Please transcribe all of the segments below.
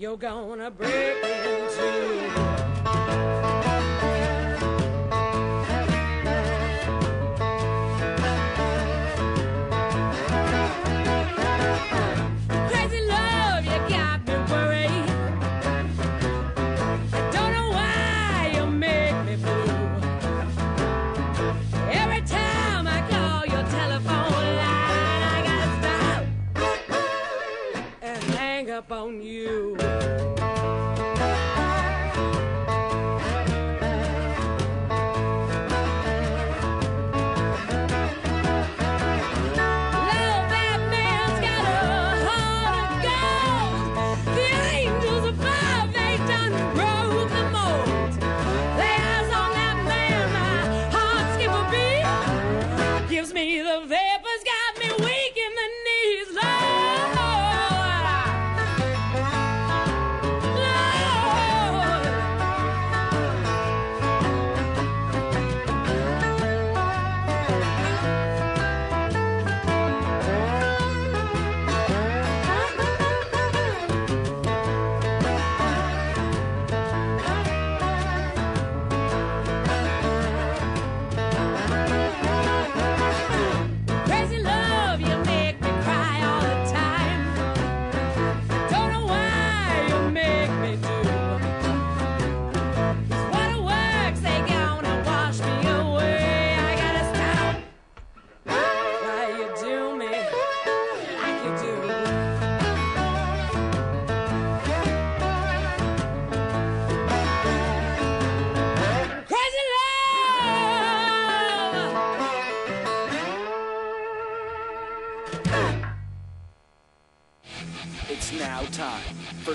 you're gonna break into. Up on you.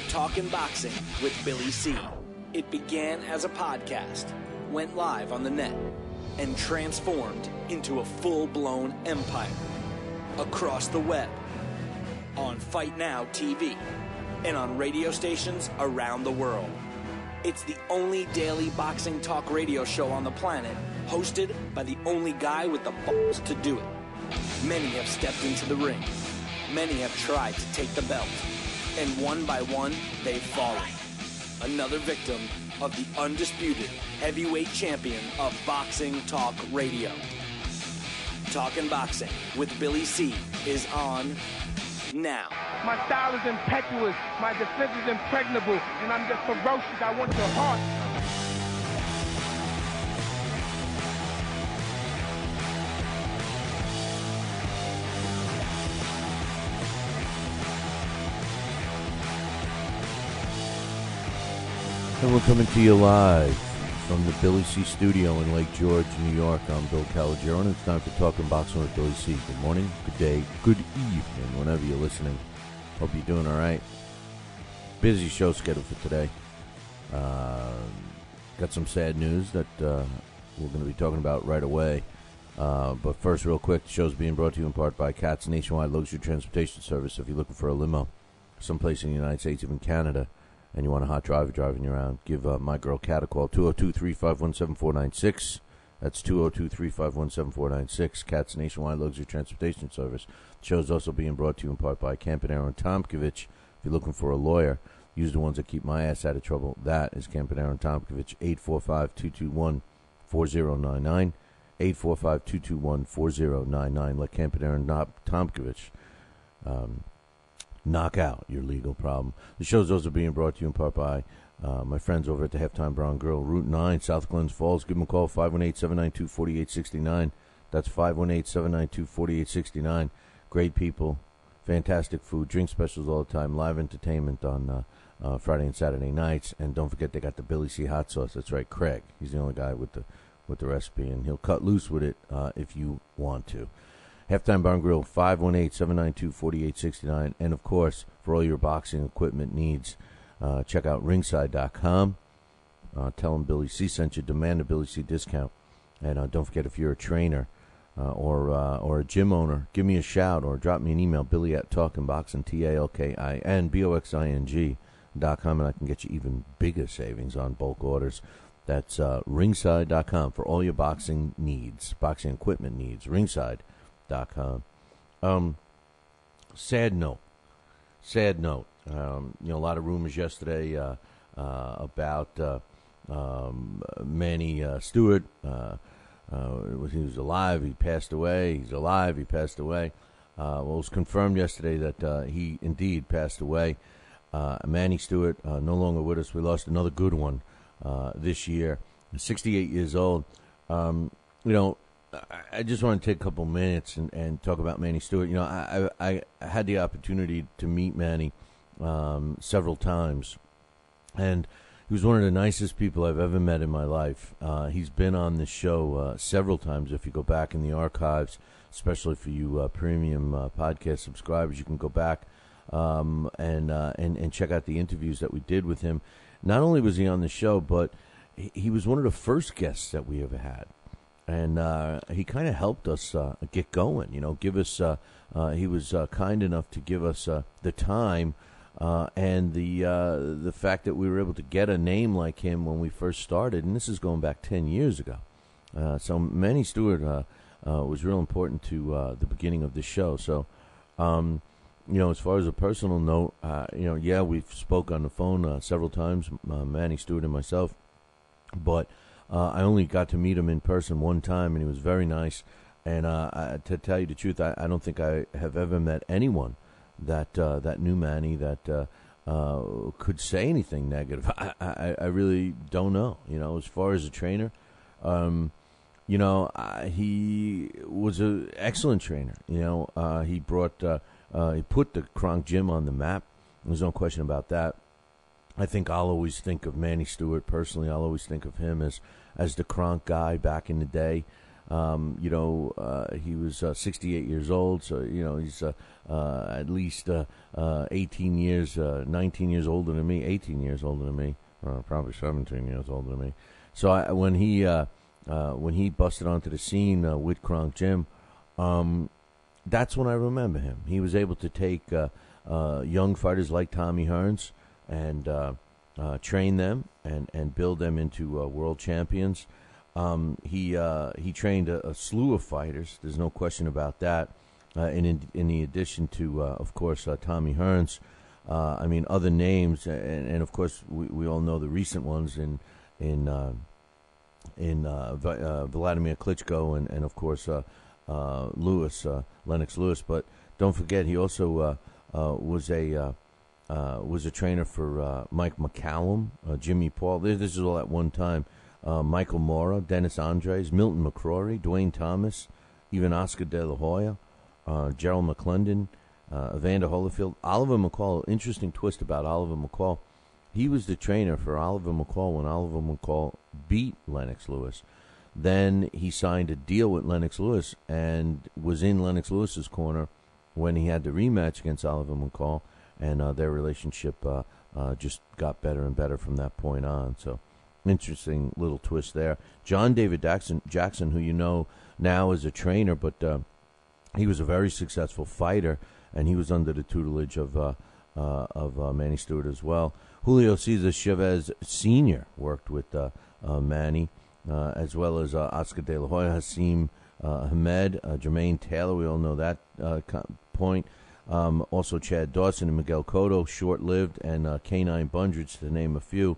Talkin' Boxing with Billy C. It began as a podcast, went live on the net, and transformed into a full-blown empire. Across the web, on Fight Now TV, and on radio stations around the world. It's the only daily boxing talk radio show on the planet, hosted by the only guy with the balls to do it. Many have stepped into the ring. Many have tried to take the belt. And one by one, they've fallen. Another victim of the undisputed heavyweight champion of boxing talk radio. Talkin' Boxing with Billy C. is on now. My style is impetuous, my defense is impregnable, and I'm just ferocious. I want your heart. And we're coming to you live from the Billy C. studio in Lake George, New York. I'm Bill Calogero, and it's time for Talking Boxing with Billy C. Good morning, good day, good evening, whenever you're listening. Hope you're doing all right. Busy show scheduled for today. Got some sad news that we're going to be talking about right away. But first, real quick, the show's being brought to you in part by CATS Nationwide Luxury Transportation Service. If you're looking for a limo someplace in the United States, even Canada, and you want a hot driver driving you around, give my girl Kat a call, 202-351-7496. That's 202-351-7496, CATS Nationwide Luxury Transportation Service. The show is also being brought to you in part by Campanaro and Tomkovich. If you're looking for a lawyer, use the ones that keep my ass out of trouble. That is Campanaro and Tomkovich, 845-221-4099, 845-221-4099. Let Campanaro and Tomkovich knock out your legal problem. The show's also being brought to you in part by my friends over at the Halftime Brown Grill, Route 9, South Glens Falls. Give them a call, 518-792-4869. That's 518-792-4869. Great people, fantastic food, drink specials all the time, live entertainment on Friday and Saturday nights. And don't forget, they got the Billy C. hot sauce. That's right, Craig. He's the only guy with the recipe, and he'll cut loose with it if you want to. Halftime Barn Grill, 518-792-4869. And, of course, for all your boxing equipment needs, check out ringside.com. Tell them Billy C. sent you. Demand a Billy C. discount. And don't forget, if you're a trainer or a gym owner, give me a shout or drop me an email, Billy at talkinboxing, TALKINBOXING.com, and I can get you even bigger savings on bulk orders. That's ringside.com for all your boxing needs, boxing equipment needs, ringside.com. Sad note. A lot of rumors yesterday about Manny Steward. He was alive. He passed away. He's alive. He passed away. Well, it was confirmed yesterday that he indeed passed away. Manny Steward, no longer with us. We lost another good one this year. 68 years old. I just want to take a couple minutes and talk about Manny Steward. I had the opportunity to meet Manny several times, and he was one of the nicest people I've ever met in my life. He's been on the show several times. If you go back in the archives, especially for you premium podcast subscribers, you can go back and check out the interviews that we did with him. Not only was he on the show, but he was one of the first guests that we ever had. And he kind of helped us get going, give us, he was kind enough to give us the time and the fact that we were able to get a name like him when we first started. And this is going back 10 years ago. So Manny Steward was real important to the beginning of the show. So, as far as a personal note, we've spoke on the phone several times, Manny Steward and myself, but I only got to meet him in person one time, and he was very nice. And to tell you the truth, I don't think I have ever met anyone that knew Manny that could say anything negative. I really don't know. As far as a trainer, he was an excellent trainer. He brought he put the Kronk Gym on the map. There's no question about that. I think I'll always think of Manny Steward personally. I'll always think of him as the Kronk guy back in the day. He was 68 years old, so he's at least 19 years older than me, 18 years older than me, probably 17 years older than me. So when he busted onto the scene with Kronk Gym, that's when I remember him. He was able to take young fighters like Tommy Hearns and train them and build them into world champions. He trained a slew of fighters. There's no question about that. In the addition to, of course, Tommy Hearns, other names, and of course we all know the recent ones in Vladimir Klitschko and of course Lennox Lewis. But don't forget, he also was a trainer for Mike McCallum, Jimmy Paul. This is all at one time. Michael Mora, Dennis Andres, Milton McCrory, Dwayne Thomas, even Oscar De La Hoya, Gerald McClendon, Evander Holyfield, Oliver McCall. Interesting twist about Oliver McCall. He was the trainer for Oliver McCall when Oliver McCall beat Lennox Lewis. Then he signed a deal with Lennox Lewis and was in Lennox Lewis's corner when he had the rematch against Oliver McCall, and their relationship just got better and better from that point on. So, interesting little twist there. John David Jackson, who you know now as a trainer, but he was a very successful fighter, and he was under the tutelage of Manny Steward as well. Julio Cesar Chavez Sr. worked with Manny, as well as Oscar De La Hoya, Hasim Hamed, Jermaine Taylor. We all know that point. Also Chad Dawson and Miguel Cotto, short-lived, and K9 Bundridge, to name a few.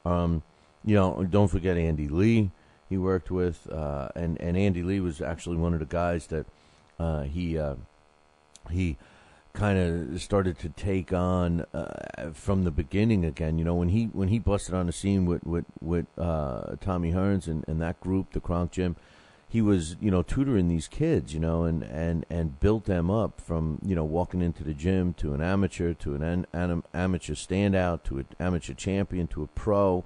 Don't forget Andy Lee he worked with, and Andy Lee was actually one of the guys that he kind of started to take on from the beginning again. When he busted on the scene with Tommy Hearns and that group, the Kronk Gym, he was tutoring these kids, and built them up from walking into the gym to an amateur, to an amateur standout, to an amateur champion, to a pro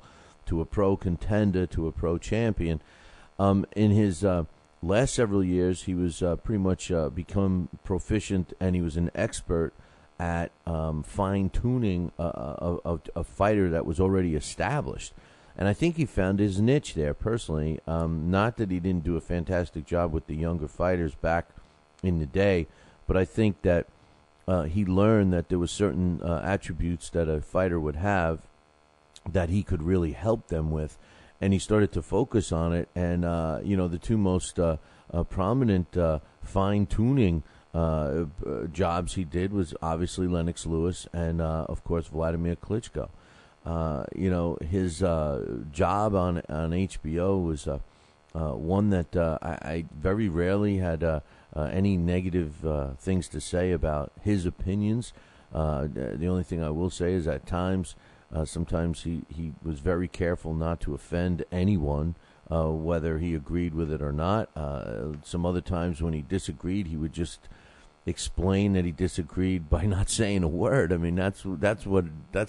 contender, to a pro champion. In his last several years, he was pretty much become proficient, and he was an expert at fine-tuning a fighter that was already established. And I think he found his niche there, personally. Not that he didn't do a fantastic job with the younger fighters back in the day, but I think that he learned that there were certain attributes that a fighter would have that he could really help them with, and he started to focus on it. And the two most prominent fine-tuning jobs he did was obviously Lennox Lewis and, of course, Vladimir Klitschko. His job on HBO was one that I very rarely had any negative things to say about his opinions. The only thing I will say is at times, sometimes he was very careful not to offend anyone, whether he agreed with it or not. Some other times when he disagreed, he would just explain that he disagreed by not saying a word. I mean, that's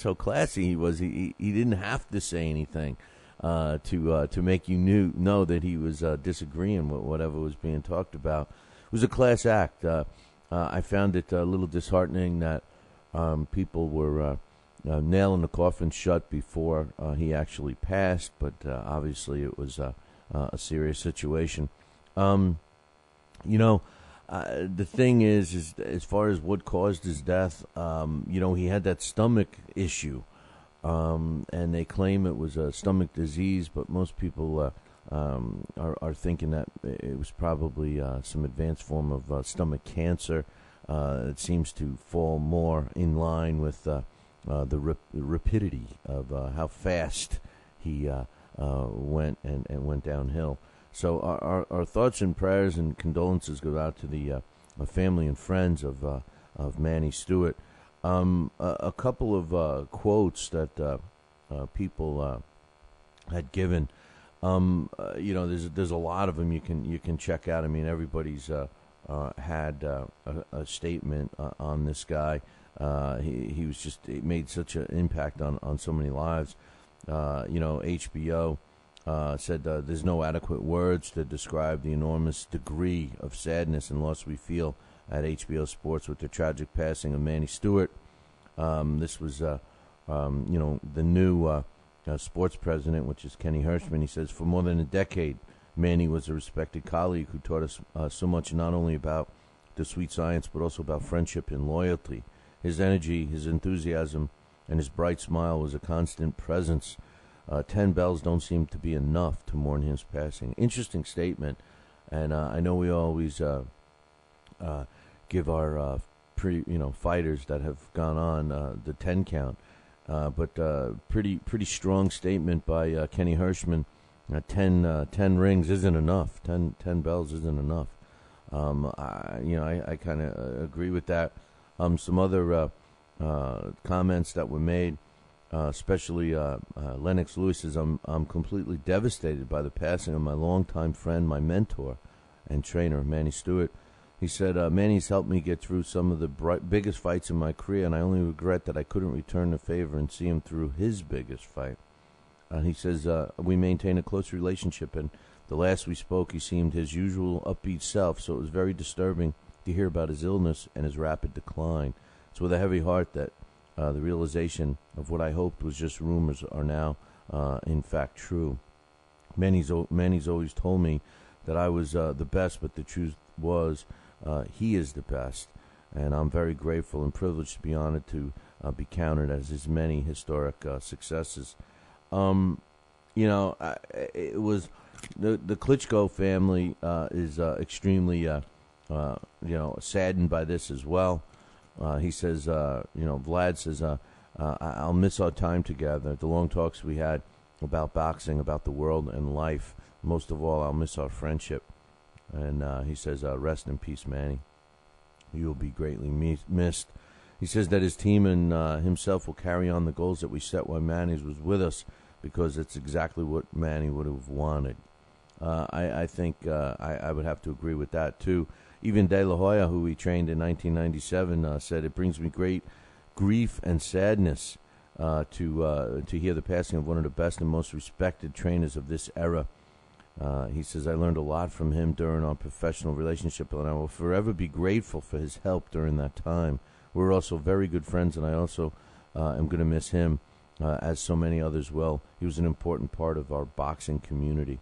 how classy he was. He didn't have to say anything to make you know that he was disagreeing with whatever was being talked about. It was a class act. I found it a little disheartening that people were nailing the coffin shut before he actually passed, but obviously it was a serious situation. The thing is as far as what caused his death, he had that stomach issue, and they claim it was a stomach disease, but most people are thinking that it was probably some advanced form of stomach cancer. It seems to fall more in line with the rapidity of how fast he went went downhill. So our thoughts and prayers and condolences go out to the family and friends of Manny Steward. A couple of quotes that people had given. There's a lot of them you can check out. I mean, everybody's had a statement on this guy. He was just, it made such an impact on so many lives. HBO said there's no adequate words to describe the enormous degree of sadness and loss we feel at HBO Sports with the tragic passing of Manny Steward. This was, the new sports president, which is Kenny Hirschman. He says, for more than a decade, Manny was a respected colleague who taught us so much, not only about the sweet science, but also about friendship and loyalty. His energy, his enthusiasm, and his bright smile was a constant presence. 10 bells don't seem to be enough to mourn his passing. Interesting statement, and I know we always give our fighters that have gone on the 10 count, but pretty strong statement by Kenny Hirschman. 10 rings isn't enough. 10 bells isn't enough. I kind of agree with that. Some other comments that were made. Especially Lennox Lewis says, I'm completely devastated by the passing of my longtime friend, my mentor and trainer, Manny Steward. He said, Manny's helped me get through some of the biggest fights in my career, and I only regret that I couldn't return the favor and see him through his biggest fight. He says, we maintain a close relationship, and the last we spoke, he seemed his usual upbeat self, so it was very disturbing to hear about his illness and his rapid decline. It's with a heavy heart that the realization of what I hoped was just rumors are now, in fact, true. Manny's always told me that I was the best, but the truth was he is the best. And I'm very grateful and privileged to be honored to be counted as his many historic successes. It was the Klitschko family is extremely, saddened by this as well. He says, Vlad says, I'll miss our time together, the long talks we had about boxing, about the world and life. Most of all, I'll miss our friendship. And he says, rest in peace, Manny. You will be greatly missed. He says that his team and himself will carry on the goals that we set while Manny was with us, because it's exactly what Manny would have wanted. I think I would have to agree with that, too. Even De La Hoya, who he trained in 1997, said, it brings me great grief and sadness to hear the passing of one of the best and most respected trainers of this era. He says, I learned a lot from him during our professional relationship, and I will forever be grateful for his help during that time. We're also very good friends, and I also am going to miss him, as so many others will. He was an important part of our boxing community.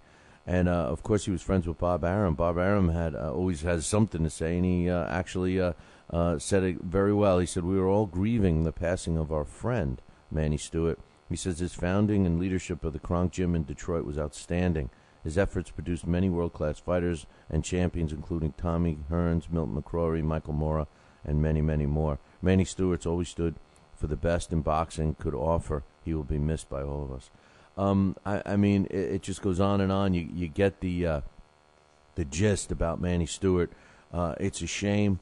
And, of course, he was friends with Bob Arum. Bob Arum always has something to say, and he actually said it very well. He said, we were all grieving the passing of our friend, Manny Steward. He says his founding and leadership of the Kronk Gym in Detroit was outstanding. His efforts produced many world-class fighters and champions, including Tommy Hearns, Milton McCrory, Michael Mora, and many, many more. Manny Stewart's always stood for the best in boxing could offer. He will be missed by all of us. I mean, it just goes on and on. You get the gist about Manny Stewart. It's a shame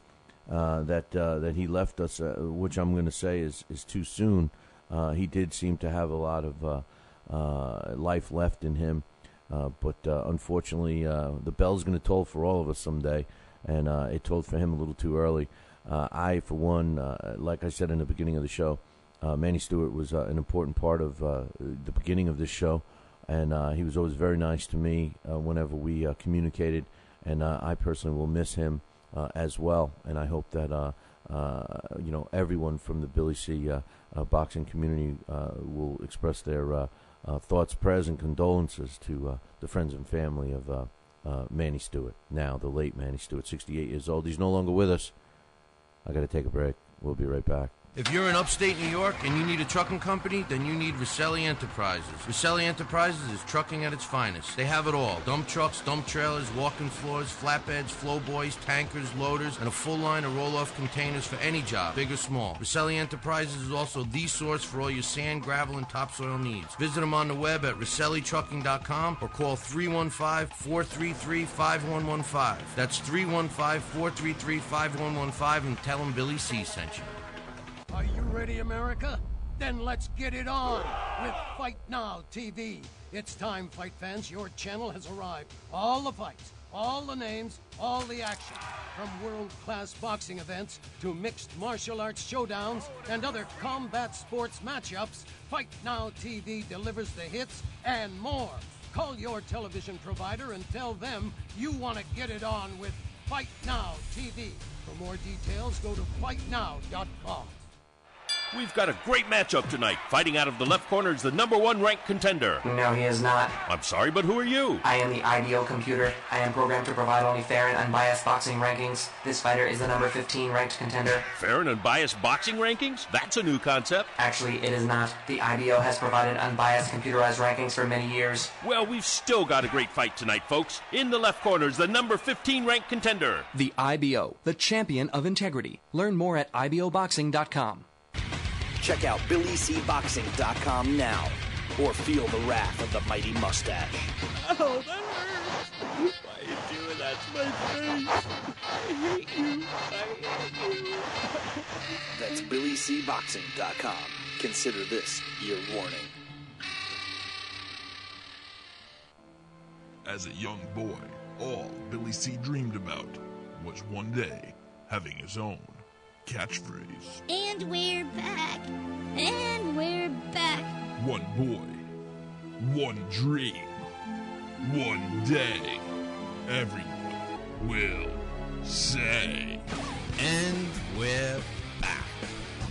that he left us, which I'm going to say is too soon. He did seem to have a lot of life left in him, but unfortunately, the bell's going to toll for all of us someday, and it tolled for him a little too early. I, for one, like I said in the beginning of the show, Manny Stewart was an important part of the beginning of this show, and he was always very nice to me whenever we communicated, and I personally will miss him as well, and I hope that everyone from the Billy C. Boxing community will express their thoughts, prayers, and condolences to the friends and family of Manny Stewart. Now, the late Manny Stewart, 68 years old. He's no longer with us. I got to take a break. We'll be right back. If you're in upstate New York and you need a trucking company, then you need Rosselli Enterprises. Rosselli Enterprises is trucking at its finest. They have it all. Dump trucks, dump trailers, walk-in floors, flatbeds, flowboys, tankers, loaders, and a full line of roll-off containers for any job, big or small. Rosselli Enterprises is also the source for all your sand, gravel, and topsoil needs. Visit them on the web at RosselliTrucking.com or call 315-433-5115. That's 315-433-5115 and tell them Billy C sent you. Are you ready, America? Then let's get it on with Fight Now TV. It's time, fight fans. Your channel has arrived. All the fights, all the names, all the action. From world-class boxing events to mixed martial arts showdowns and other combat sports matchups, Fight Now TV delivers the hits and more. Call your television provider and tell them you want to get it on with Fight Now TV. For more details, go to fightnow.com. We've got a great matchup tonight. Fighting out of the left corner is the #1 ranked contender. No, he is not. I'm sorry, but who are you? I am the IBO computer. I am programmed to provide only fair and unbiased boxing rankings. This fighter is the number 15 ranked contender. Fair and unbiased boxing rankings? That's a new concept. Actually, it is not. The IBO has provided unbiased computerized rankings for many years. Well, we've still got a great fight tonight, folks. In the left corner is the number 15 ranked contender. The IBO, the champion of integrity. Learn more at iboboxing.com. Check out BillyCBoxing.com now, or feel the wrath of the mighty mustache. Oh, that hurts. Why are you doing that to my face? I hate you. That's BillyCBoxing.com. Consider this your warning. As a young boy, all Billy C. dreamed about was one day having his own catchphrase. And we're back. And we're back. One boy, one dream, one day. Everyone will say. And we're back.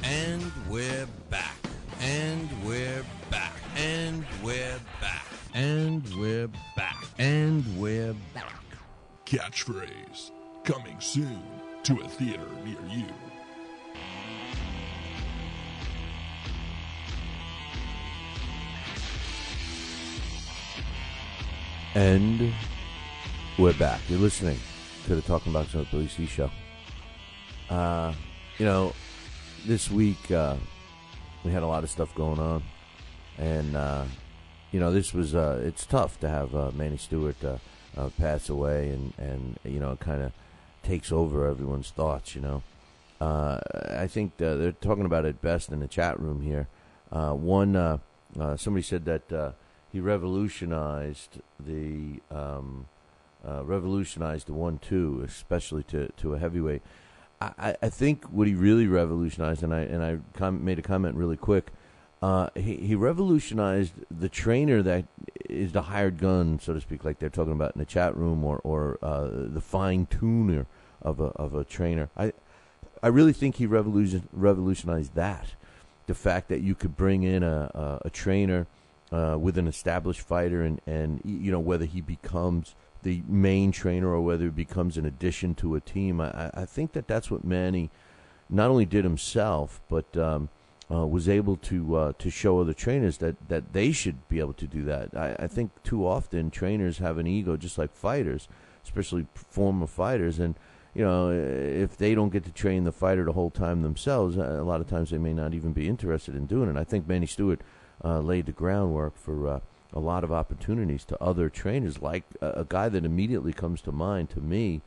And we're back. And we're back. And we're back. And we're back. And we're back. Catchphrase coming soon to a theater near you. And we're back. You're listening to the Talking Boxing with Billy C show. This week we had a lot of stuff going on, and this was it's tough to have Manny Stewart pass away, and it kind of takes over everyone's thoughts. I think they're talking about it best in the chat room here. Somebody said that he revolutionized the 1-2, especially to a heavyweight. I think what he really revolutionized, and I made a comment really quick. He revolutionized the trainer that is the hired gun, so to speak, like they're talking about in the chat room, or the fine tuner of a trainer. I really think he revolutionized that. The fact that you could bring in a trainer with an established fighter, and whether he becomes the main trainer or whether it becomes an addition to a team. I think that's what Manny not only did himself, but was able to show other trainers that they should be able to do that. I think too often trainers have an ego, just like fighters, especially former fighters, and if they don't get to train the fighter the whole time themselves, a lot of times they may not even be interested in doing it. I think Manny Steward laid the groundwork for a lot of opportunities to other trainers. Like a guy that immediately comes to mind to me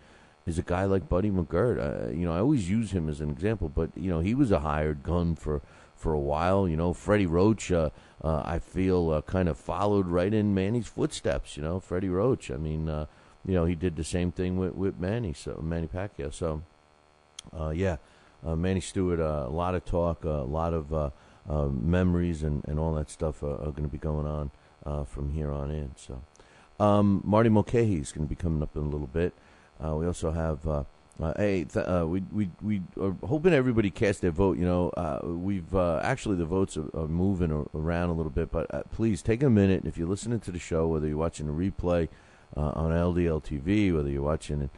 is a guy like Buddy McGirt. I always use him as an example, but he was a hired gun for a while. Freddie Roach, I feel kind of followed right in Manny's footsteps. Freddie Roach. I mean, he did the same thing with Manny Pacquiao. So, Manny Steward. A lot of talk, a lot of memories, and all that stuff are going to be going on from here on in. So, Marty Mulcahy is going to be coming up in a little bit. We also have. We are hoping everybody cast their vote. We've actually the votes are moving around a little bit, but please take a minute if you're listening to the show, whether you're watching a replay on LDL TV, whether you're watching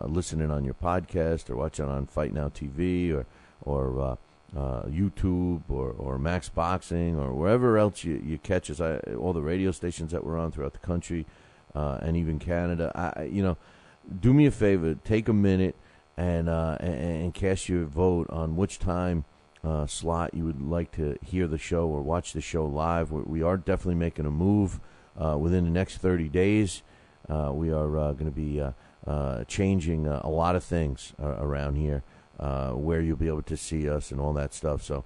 listening on your podcast or watching on Fight Now TV or YouTube or Max Boxing or wherever else you catch us. All the radio stations that we're on throughout the country and even Canada. Do me a favor, take a minute and cast your vote on which time slot you would like to hear the show or watch the show live. We are definitely making a move within the next 30 days. We are going to be changing a lot of things around here where you'll be able to see us and all that stuff. So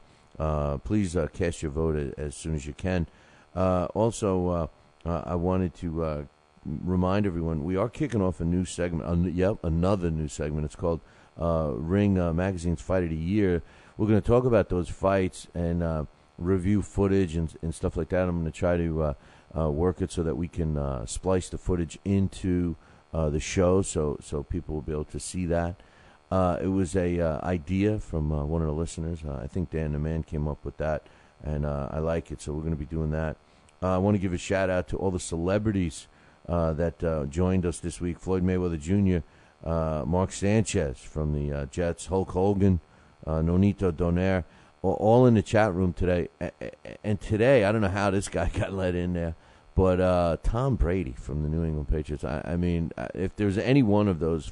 please cast your vote as soon as you can. Also, I wanted to remind everyone we are kicking off a new segment. Another new segment. It's called Ring Magazine's Fight of the Year. We're going to talk about those fights and review footage and stuff like that. I'm going to try to work it so that we can splice the footage into the show, so people will be able to see that. It was a idea from one of the listeners. I think Dan the Man came up with that, and I like it. So we're going to be doing that. I want to give a shout out to all the celebrities that joined us this week. Floyd Mayweather Jr., Mark Sanchez from the Jets, Hulk Hogan, Nonito Donaire, all in the chat room today. And today, I don't know how this guy got let in there, but Tom Brady from the New England Patriots. I mean, if there's any one of those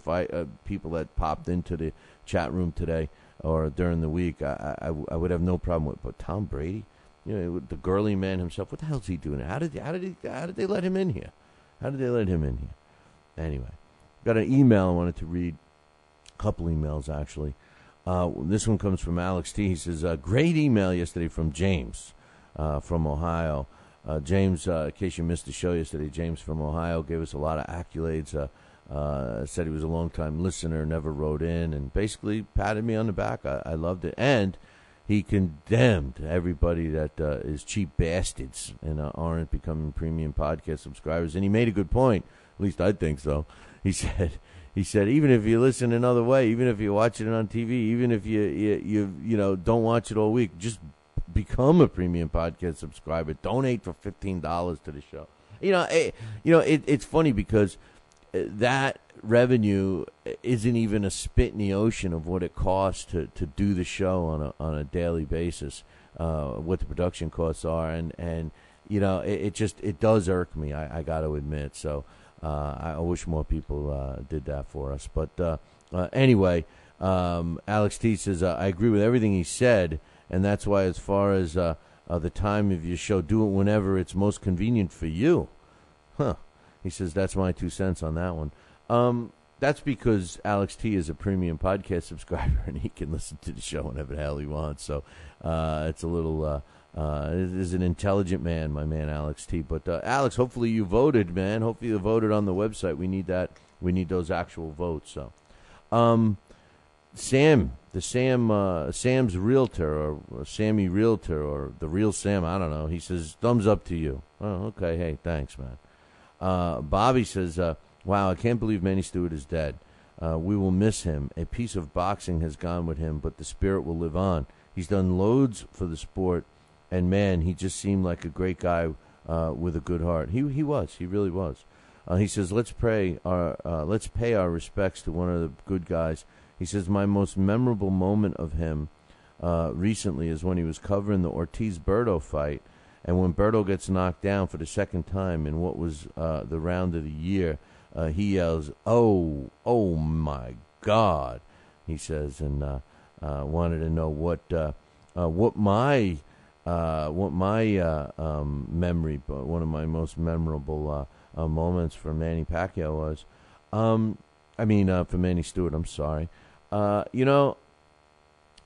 people that popped into the chat room today or during the week, I would have no problem with. But Tom Brady, the girly man himself, what the hell's he doing? How did they let him in here? How did they let him in here? Anyway, got an email I wanted to read. A couple emails, actually. This one comes from Alex T. He says, great email yesterday from James from Ohio. James, in case you missed the show yesterday, James from Ohio gave us a lot of accolades. Said he was a long-time listener, never wrote in, and basically patted me on the back. I loved it. And he condemned everybody that is cheap bastards and aren't becoming premium podcast subscribers. And he made a good point. At least I think so. He said, even if you listen another way, even if you're watching it on TV, even if you don't watch it all week, just become a premium podcast subscriber. Donate for $15 to the show. It's funny because that revenue isn't even a spit in the ocean of what it costs to do the show on a daily basis, what the production costs are, and it does irk me. I got to admit. So I wish more people did that for us. But anyway, Alex T says I agree with everything he said, and that's why, as far as the time of your show, do it whenever it's most convenient for you. Huh? He says that's my 2 cents on that one. That's because Alex T is a premium podcast subscriber and he can listen to the show whenever the hell he wants. So it's a little is an intelligent man, my man Alex T. But Alex, hopefully you voted, man. Hopefully you voted on the website. We need that. We need those actual votes. So Sam's Realtor or Sammy Realtor or the Real Sam, I don't know. He says thumbs up to you. Oh, okay. Hey, thanks, man. Bobby says, wow, I can't believe Manny Steward is dead. We will miss him. A piece of boxing has gone with him, but the spirit will live on. He's done loads for the sport, and man, he just seemed like a great guy with a good heart. He was. He really was. He says, let's pay our respects to one of the good guys. He says, my most memorable moment of him recently is when he was covering the Ortiz-Berto fight, and when Berto gets knocked down for the second time in what was the round of the year, he yells, "Oh my God!" he says, and wanted to know what my memory, one of my most memorable moments for Manny Pacquiao was. For Manny Steward, I'm sorry.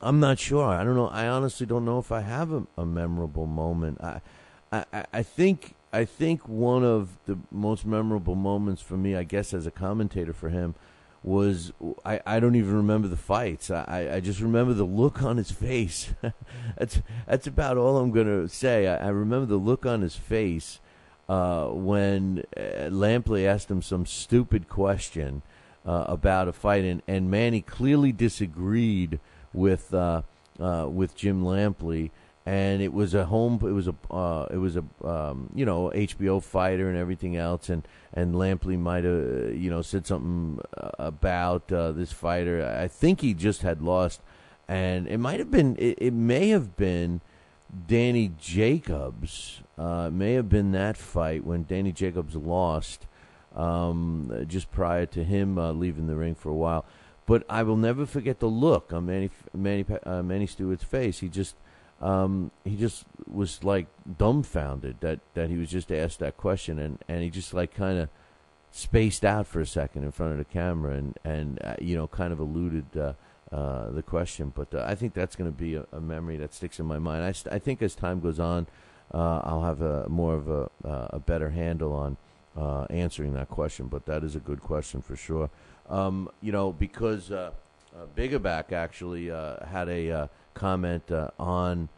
I'm not sure. I don't know. I honestly don't know if I have a memorable moment. I think one of the most memorable moments for me, I guess, as a commentator for him, was I don't even remember the fights. I just remember the look on his face. That's about all I'm going to say. I remember the look on his face when Lampley asked him some stupid question about a fight, and Manny clearly disagreed with Jim Lampley, and it was HBO fighter and everything else, and Lampley might have said something about this fighter. I think he just had lost, and it may have been Danny Jacobs. It may have been that fight when Danny Jacobs lost, just prior to him leaving the ring for a while. But I will never forget the look on Manny Steward's face. He just was like dumbfounded that he was just asked that question, and he just like kind of spaced out for a second in front of the camera, and kind of eluded the question. But I think that's going to be a memory that sticks in my mind. I think as time goes on, I'll have more of a better handle on answering that question. But that is a good question for sure. Because Bigaback actually had a comment on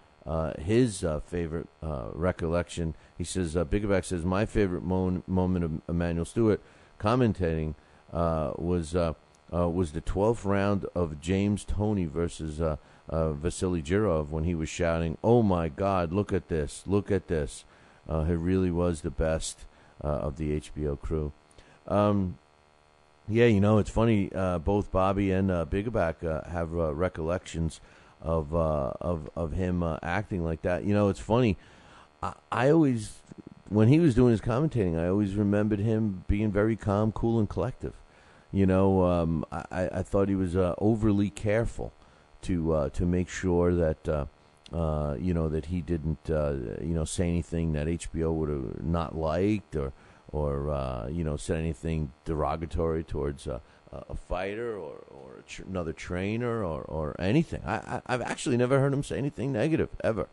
his favorite recollection. He says, Bigaback says, my favorite moment of Emanuel Stewart commentating was the 12th round of James Toney versus Vasily Jirov, when he was shouting, "Oh my God, look at this, look at this." He really was the best of the HBO crew. Yeah, it's funny. Both Bobby and Bigaback have recollections of him acting like that. It's funny. I always, when he was doing his commentating, I always remembered him being very calm, cool, and collective. I thought he was overly careful to make sure that that he didn't say anything that HBO would have not liked, or said anything derogatory towards a fighter or another trainer or anything. I've actually never heard him say anything negative ever.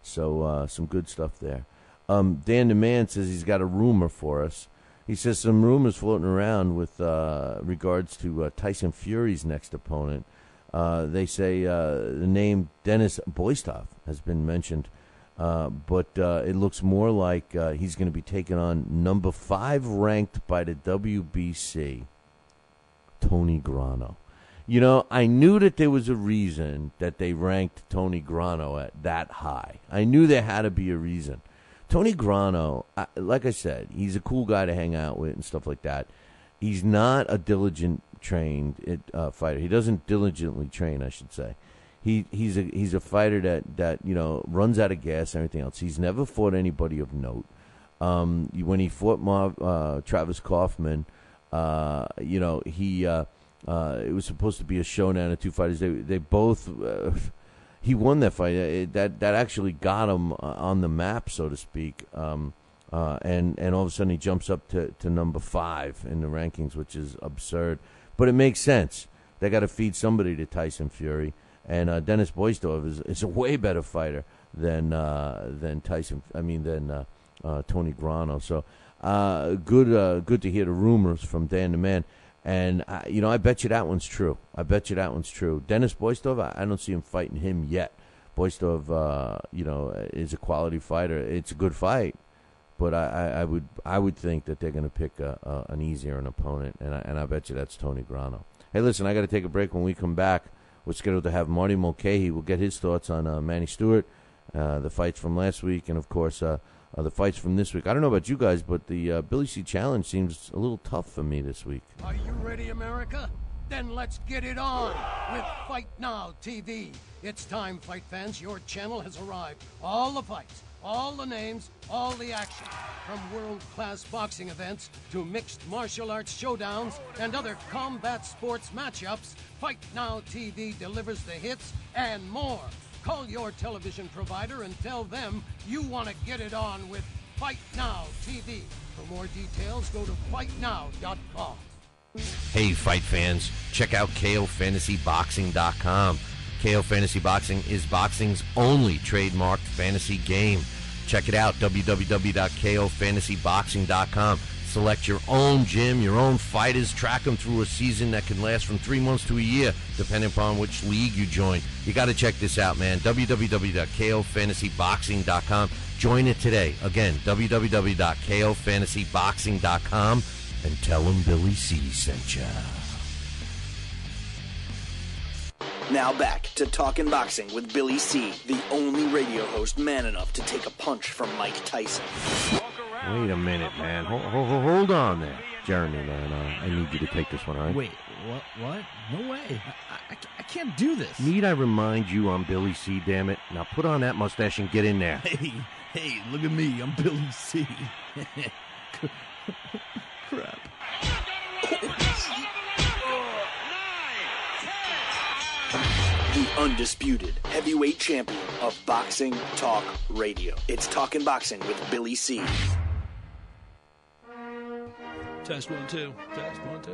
So some good stuff there. Dan the Man says he's got a rumor for us. He says some rumors floating around with regards to Tyson Fury's next opponent. They say the name Dennis Boistov has been mentioned. But it looks more like he's going to be taking on number 5 ranked by the WBC, Tony Grano. I knew that there was a reason that they ranked Tony Grano at that high. I knew there had to be a reason. Tony Grano, like I said, he's a cool guy to hang out with and stuff like that. He's not a diligent trained fighter. He doesn't diligently train, I should say. He's a fighter that runs out of gas and everything else. He's never fought anybody of note. When he fought Travis Kaufman, it was supposed to be a showdown of two fighters. They both he won that fight. That actually got him on the map, so to speak. And all of a sudden he jumps up to number 5 in the rankings, which is absurd. But it makes sense. They got to feed somebody to Tyson Fury. And Dennis Boistov is a way better fighter than Tony Grano. So good to hear the rumors from Dan the Man. And I bet you that one's true. Dennis Boistov, I don't see him fighting him yet. Boistov, is a quality fighter. It's a good fight, but I would think that they're going to pick an easier opponent, and I bet you that's Tony Grano. Hey, listen, I got to take a break. When we come back, we're scheduled to have Marty Mulcahy. We'll get his thoughts on Manny Stewart, the fights from last week, and, of course, the fights from this week. I don't know about you guys, but the Billy C. Challenge seems a little tough for me this week. Are you ready, America? Then let's get it on with Fight Now TV. It's time, fight fans. Your channel has arrived. All the fights, all the names, all the action. From world-class boxing events to mixed martial arts showdowns and other combat sports matchups, Fight Now TV delivers the hits and more. Call your television provider and tell them you want to get it on with Fight Now TV. For more details, go to fightnow.com. Hey, fight fans, check out KOFantasyBoxing.com. KO Fantasy Boxing is boxing's only trademarked fantasy game. Check it out, www.KOFantasyBoxing.com. Select your own gym, your own fighters, track them through a season that can last from 3 months to a year, depending upon which league you join. You got to check this out, man. www.KOFantasyBoxing.com. Join it today. Again, www.KOFantasyBoxing.com. And tell them Billy C sent ya. Now back to Talkin' Boxing with Billy C., the only radio host man enough to take a punch from Mike Tyson. Wait a minute, man. Hold on there. Jeremy, man. I need you to take this one, all right? Wait, what? No way. I can't do this. Need I remind you I'm Billy C., damn it? Now put on that mustache and get in there. Hey, look at me. I'm Billy C. Crap. The undisputed heavyweight champion of Boxing Talk Radio. It's Talkin' Boxing with Billy C. Test 1 2. Test 1 2.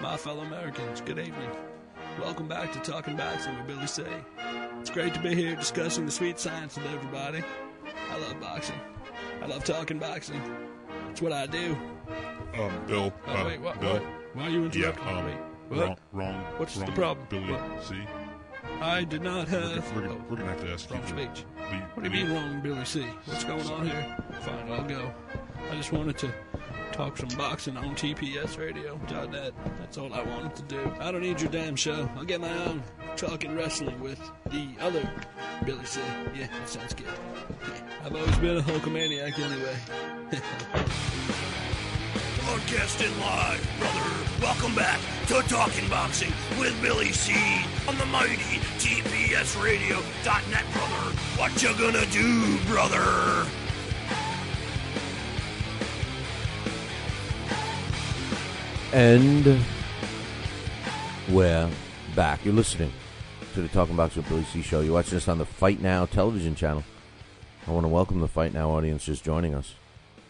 My fellow Americans, good evening. Welcome back to Talkin' Boxing with Billy C. It's great to be here discussing the sweet science with everybody. I love boxing. I love talking boxing. It's what I do. Bill. Wait, what? Bill. Why are you interrupting me? What? Wrong. What's the problem? Billy C. I did not have... We're gonna have to ask you. Wrong speech. What do you mean wrong, Billy C? What's going on here? Fine, I'll go. I just wanted to talk some boxing on TPSradio.net. That's all I wanted to do. I don't need your damn show. I'll get my own talking wrestling with the other Billy C. Yeah, that sounds good. I've always been a Hulkamaniac anyway. Broadcasting live, brother. Welcome back to Talking Boxing with Billy C. on the mighty TPSradio.net, brother. What you gonna do, brother? And we're back. You're listening to the Talking Boxing with Billy C show. You're watching us on the Fight Now television channel. I want to welcome the Fight Now audience just joining us.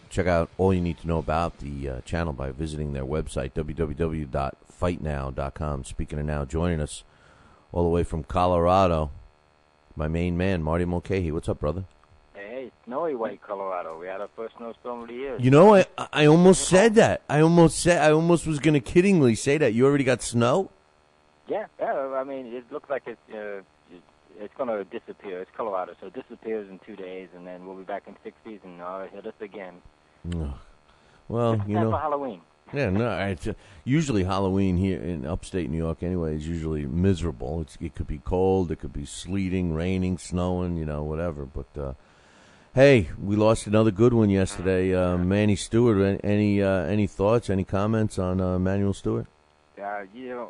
Check out all you need to know about the channel by visiting their website, www.fightnow.com. Speaking of now, joining us all the way from Colorado, my main man, Marty Mulcahy. What's up, brother? Hey, snowy white Colorado. We had our first snowstorm of the year. You know, I almost said that. I almost was going to kiddingly say that. You already got snow? Yeah. I mean, it looks like it's going to disappear. It's Colorado, so it disappears in 2 days, and then we'll be back in 60s, and hit us again. Well, it's time for Halloween. Yeah, no. Usually Halloween here in upstate New York, anyway, is usually miserable. It could be cold, it could be sleeting, raining, snowing, whatever. But hey, we lost another good one yesterday. Manny Steward. Any thoughts? Any comments on Manuel Steward?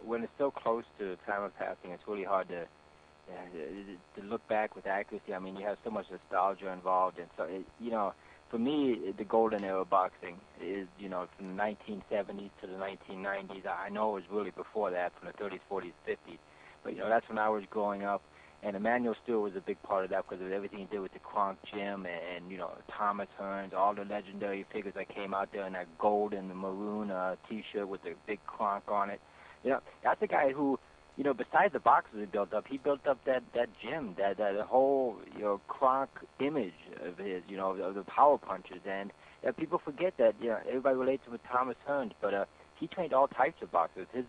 When it's so close to the time of passing, it's really hard to look back with accuracy. I mean, you have so much nostalgia involved, and so for me, the golden era of boxing is, from the 1970s to the 1990s. I know it was really before that, from the 30s, 40s, 50s. But, that's when I was growing up. And Emmanuel Stewart was a big part of that because of everything he did with the Kronk Gym and Thomas Hearns, all the legendary figures that came out there in that gold and the maroon T-shirt with the big Kronk on it. That's a guy who, besides the boxers he built up that gym, that whole, Kronk image of his, of the power punches. And people forget that, everybody relates him with Thomas Hearns, but he trained all types of boxers. His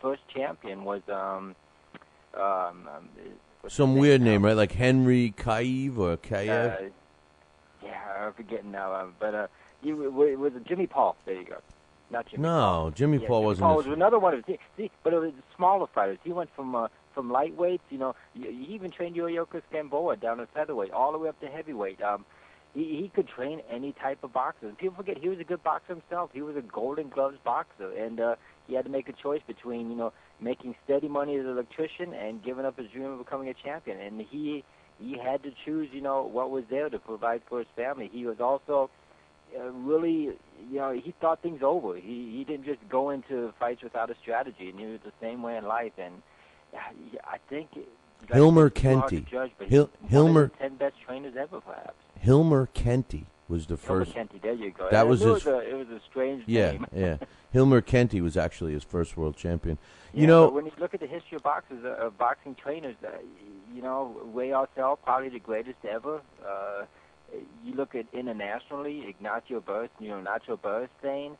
first champion was, some weird name, right? Like Henry Kayev or Kayev? I'm forgetting now. But it was Jimmy Paul. There you go. Not Jimmy Paul. No, Jimmy Paul wasn't. Paul was another one of his. See, but it was smaller fighters. He went from lightweights. He even trained Yuriorkis Gamboa down to featherweight, all the way up to heavyweight. He could train any type of boxer. People forget he was a good boxer himself. He was a Golden Gloves boxer, and he had to make a choice between, making steady money as an electrician and giving up his dream of becoming a champion. And he had to choose, what was there to provide for his family. He was also really, he thought things over. He didn't just go into fights without a strategy, and he was the same way in life. And I think Hilmer Kenty. One of the 10 best trainers ever, perhaps. Hilmer Kenty was the first. Hilmer Kenty, there you go. That was his. It was a strange name. Yeah. Hilmer Kenty was actually his first world champion. But when you look at the history of boxing trainers, Ray Arcel, probably the greatest ever. You look at internationally, Ignacio Nacho Beristain,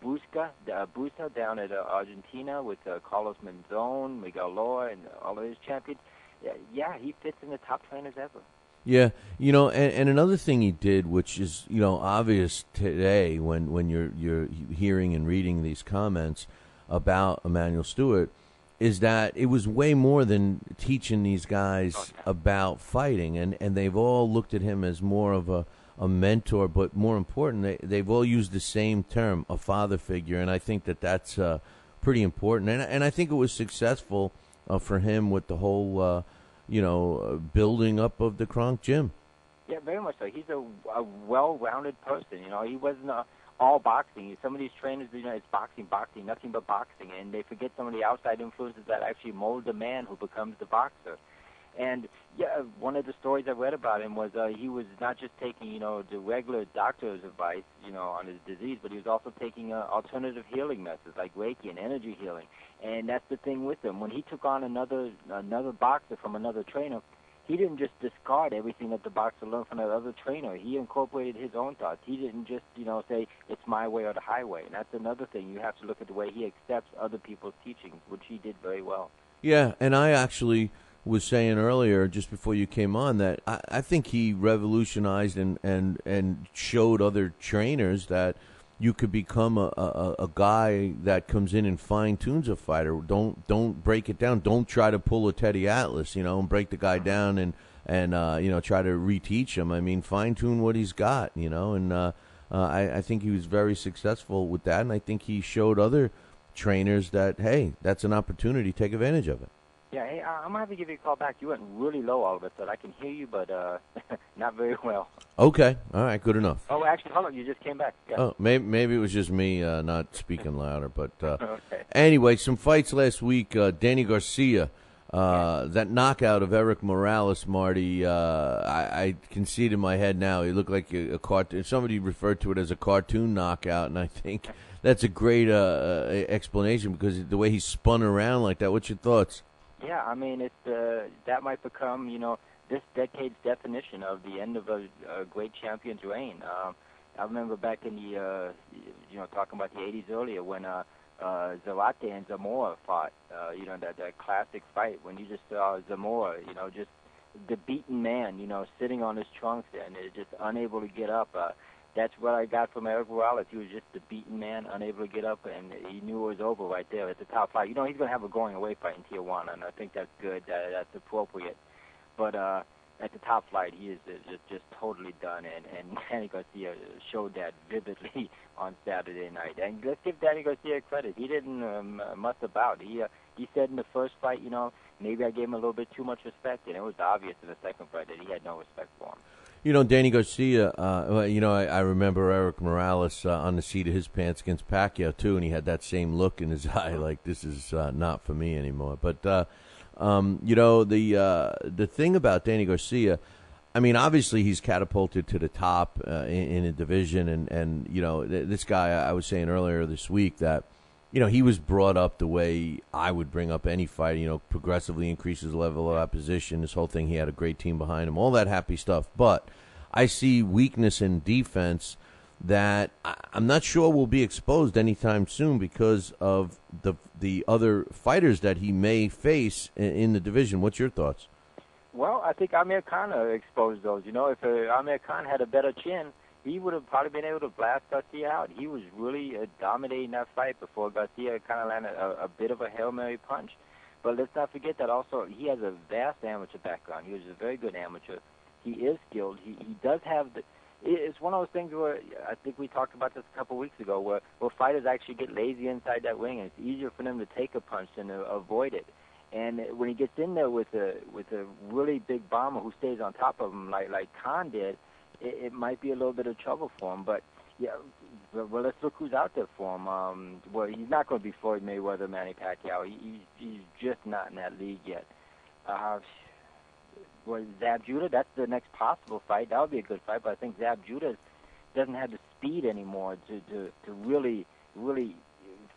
Busta down at Argentina with Carlos Monzon, Miguel Lora, and all of his champions. Yeah, he fits in the top trainers ever. Yeah, and another thing he did, which is obvious today when you're hearing and reading these comments about Emanuel Steward, is that it was way more than teaching these guys about fighting, and they've all looked at him as more of a mentor, but more important, they've all used the same term, a father figure, and I think that's pretty important, and I think it was successful for him with the whole building up of the Kronk Gym. Yeah, very much so. He's a well-rounded person. He wasn't all boxing. Some of these trainers, it's boxing, nothing but boxing, and they forget some of the outside influences that actually mold the man who becomes the boxer. And one of the stories I read about him was he was not just taking, the regular doctor's advice, on his disease, but he was also taking alternative healing methods like Reiki and energy healing. And that's the thing with him. When he took on another boxer from another trainer, he didn't just discard everything that the boxer learned from that other trainer. He incorporated his own thoughts. He didn't just, say it's my way or the highway. And that's another thing. You have to look at the way he accepts other people's teachings, which he did very well. Yeah, and I actually was saying earlier, just before you came on, that I think he revolutionized and showed other trainers that you could become a guy that comes in and fine-tunes a fighter. Don't break it down. Don't try to pull a Teddy Atlas, and break the guy down and try to reteach him. I mean, fine-tune what he's got, and I think he was very successful with that, and I think he showed other trainers that, hey, that's an opportunity. Take advantage of it. Yeah, hey, I'm going to have to give you a call back. You went really low all of a sudden. I can hear you, but not very well. Okay. All right. Good enough. Oh, actually, hold on. You just came back. Yeah. Oh, maybe it was just me not speaking louder. But okay. Anyway, some fights last week. Danny Garcia, that knockout of Eric Morales, Marty, I can see it in my head now. He looked like a cartoon. Somebody referred to it as a cartoon knockout, and I think that's a great explanation because the way he spun around like that. What's your thoughts? Yeah, I mean, that might become, this decade's definition of the end of a great champion's reign. I remember back in the, talking about the 80s earlier when Zarate and Zamora fought, that classic fight when you just saw Zamora, just the beaten man, sitting on his trunks and just unable to get up. That's what I got from Eric Morales. He was just the beaten man, unable to get up, and he knew it was over right there at the top flight. He's going to have a going-away fight in Tijuana, and I think that's good. That's appropriate. But at the top flight, he is just totally done, and Danny Garcia showed that vividly on Saturday night. And let's give Danny Garcia credit. He didn't muss about. He said in the first fight, maybe I gave him a little bit too much respect, and it was obvious in the second fight that he had no respect for him. Danny Garcia, I remember Eric Morales on the seat of his pants against Pacquiao, too, and he had that same look in his eye like this is not for me anymore. But, the thing about Danny Garcia, I mean, obviously he's catapulted to the top in a division, and this guy, I was saying earlier this week that, he was brought up the way I would bring up any fight, progressively increases the level of opposition, this whole thing. He had a great team behind him, all that happy stuff. But I see weakness in defense that I'm not sure will be exposed anytime soon because of the other fighters that he may face in the division. What's your thoughts? Well, I think Amir Khan exposed those. If Amir Khan had a better chin, he would have probably been able to blast Garcia out. He was really dominating that fight before Garcia kind of landed a bit of a Hail Mary punch. But let's not forget that also he has a vast amateur background. He was a very good amateur. He is skilled. He does have it's one of those things where I think we talked about this a couple of weeks ago, where fighters actually get lazy inside that ring, and it's easier for them to take a punch than to avoid it. And when he gets in there with a really big bomber who stays on top of him, like Khan did, it might be a little bit of trouble for him. But yeah, well, let's look who's out there for him. Well, he's not going to be Floyd Mayweather, Manny Pacquiao. He's just not in that league yet. Well, Zab Judah, that's the next possible fight. That would be a good fight, but I think Zab Judah doesn't have the speed anymore to really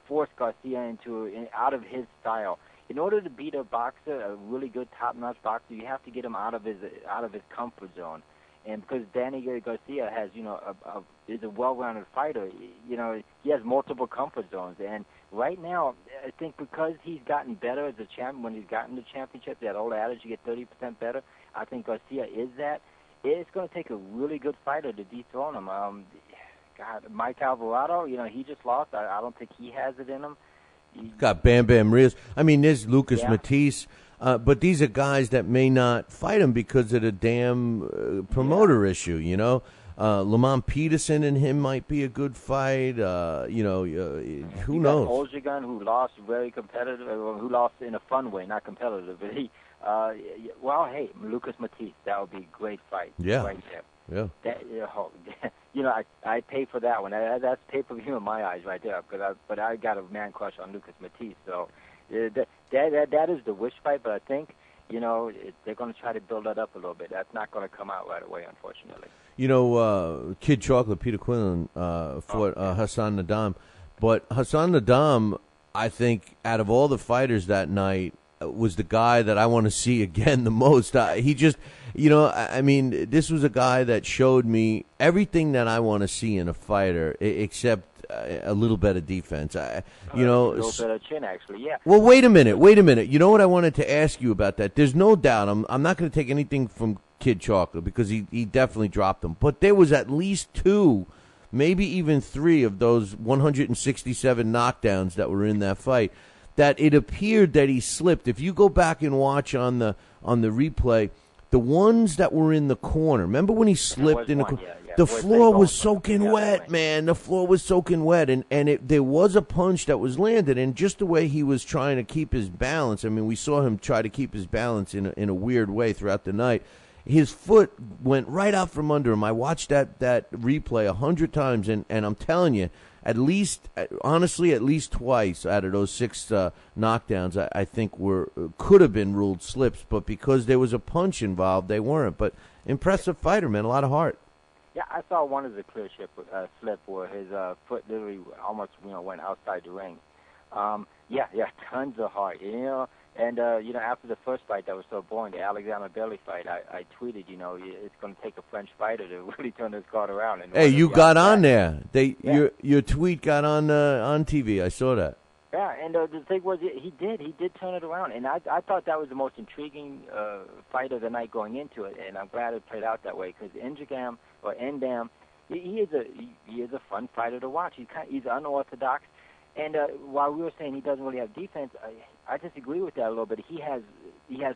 force Garcia out of his style. In order to beat a boxer, a really good top-notch boxer, you have to get him out of his comfort zone. And because Danny Garcia has, is a well-rounded fighter, he has multiple comfort zones. And right now, I think because he's gotten better as a champion, when he's gotten the championship, that old adage, you get 30% better, I think Garcia is that. It's going to take a really good fighter to dethrone him. Mike Alvarado, he just lost. I don't think he has it in him. He's got Bam Bam Rios. I mean, there's Lucas Matisse. But these are guys that may not fight him because of the damn promoter issue, Lamont Peterson and him might be a good fight. Who knows? Oljegan, who lost very competitive, who lost in a fun way, not competitive. But hey, Lucas Matisse, that would be a great fight. Yeah. Right there. Yeah. I pay for that one. That's pay-per-view in my eyes right there. But I got a man crush on Lucas Matisse, so. That is the wish fight, but I think, they're going to try to build that up a little bit. That's not going to come out right away, unfortunately. Kid Chocolate, Peter Quinlan, fought Hassan Nadam. But Hassan Nadam, I think, out of all the fighters that night, was the guy that I want to see again the most. He just, this was a guy that showed me everything that I want to see in a fighter, except a little bit of defense. A little bit of chin, actually, yeah. Well, wait a minute. You know what I wanted to ask you about that? There's no doubt. I'm not going to take anything from Kid Chocolate because he definitely dropped them. But there was at least 2, maybe even 3 of those 167 knockdowns that were in that fight that it appeared that he slipped. If you go back and watch on the replay, the ones that were in the corner, remember when he slipped in the corner? The floor was soaking wet, man. The floor was soaking wet, and there was a punch that was landed, and just the way he was trying to keep his balance, I mean, we saw him try to keep his balance in a weird way throughout the night. His foot went right out from under him. I watched that replay 100 times, and I'm telling you, at least twice out of those 6 knockdowns, I think could have been ruled slips, but because there was a punch involved, they weren't. But impressive fighter, man, a lot of heart. Yeah, I saw one of the clear slip where his foot literally almost went outside the ring. Tons of heart, And after the first fight that was so boring, the Alexander Bailey fight, I tweeted, it's going to take a French fighter to really turn this card around. And hey, you got on there. Your tweet got on TV. I saw that. Yeah, and the thing was, he did turn it around, and I thought that was the most intriguing fight of the night going into it, and I'm glad it played out that way because Endam, he is a fun fighter to watch. He's unorthodox, and while we were saying he doesn't really have defense, I disagree with that a little bit. He has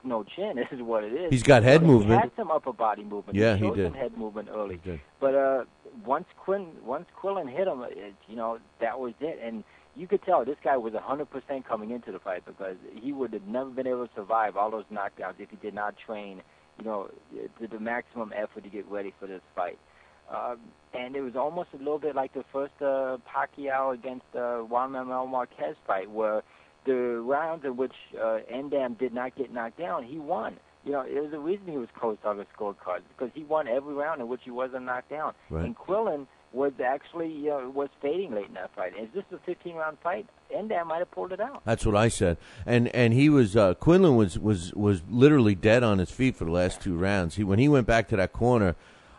no chin. This is what it is. He's got head movement. He had some upper body movement. Yeah, he did. Some head movement early, but once Quillen hit him, that was it, and you could tell this guy was 100% coming into the fight because he would have never been able to survive all those knockdowns if he did not train, to the maximum effort to get ready for this fight. And it was almost a little bit like the first Pacquiao against Juan Manuel Marquez fight, where the rounds in which Endam did not get knocked down, he won. There's a reason he was close on the scorecard because he won every round in which he wasn't knocked down. Right. And Quillen was actually was fading late in that fight. Is this a 15-round fight? Endam might have pulled it out. That's what I said. And he was Quinlan was literally dead on his feet for the last 2 rounds. When he went back to that corner,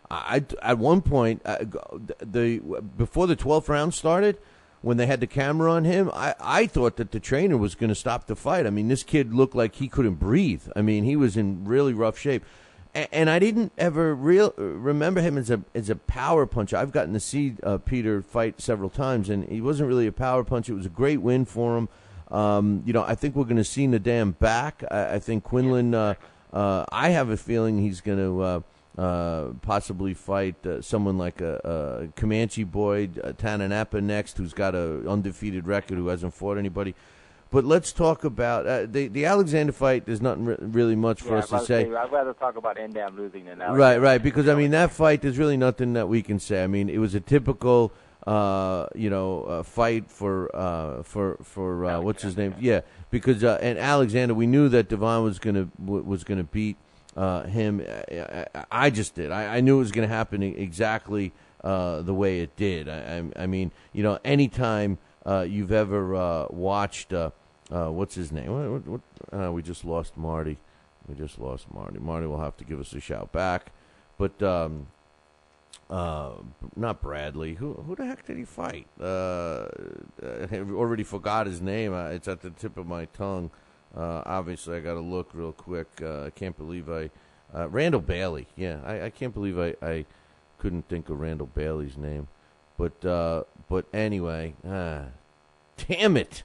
at one point before the 12th round started, when they had the camera on him, I thought that the trainer was going to stop the fight. I mean, this kid looked like he couldn't breathe. I mean, he was in really rough shape. And I didn't ever remember him as a power puncher. I've gotten to see Peter fight several times, and he wasn't really a power puncher. It was a great win for him. I think we're going to see Nadam back. I think Quinlan. I have a feeling he's going to possibly fight someone like a Comanche boy, Tananapa next, who's got a undefeated record, who hasn't fought anybody. But let's talk about the Alexander fight. There's not really much for us to say. I'd rather talk about Endam losing than Alexander. Right. Because I mean, that fight, there's really nothing that we can say. I mean, it was a typical, fight for what's his name? Yeah, because and Alexander, we knew that Devon was gonna beat him. I just did. I knew it was going to happen exactly the way it did. I mean, anytime you've ever watched, what's his name? We just lost Marty. Marty will have to give us a shout back. But not Bradley. Who the heck did he fight? I already forgot his name. It's at the tip of my tongue. Obviously, I got to look real quick. I can't believe Randall Bailey. Yeah, I can't believe I couldn't think of Randall Bailey's name. But anyway, damn it!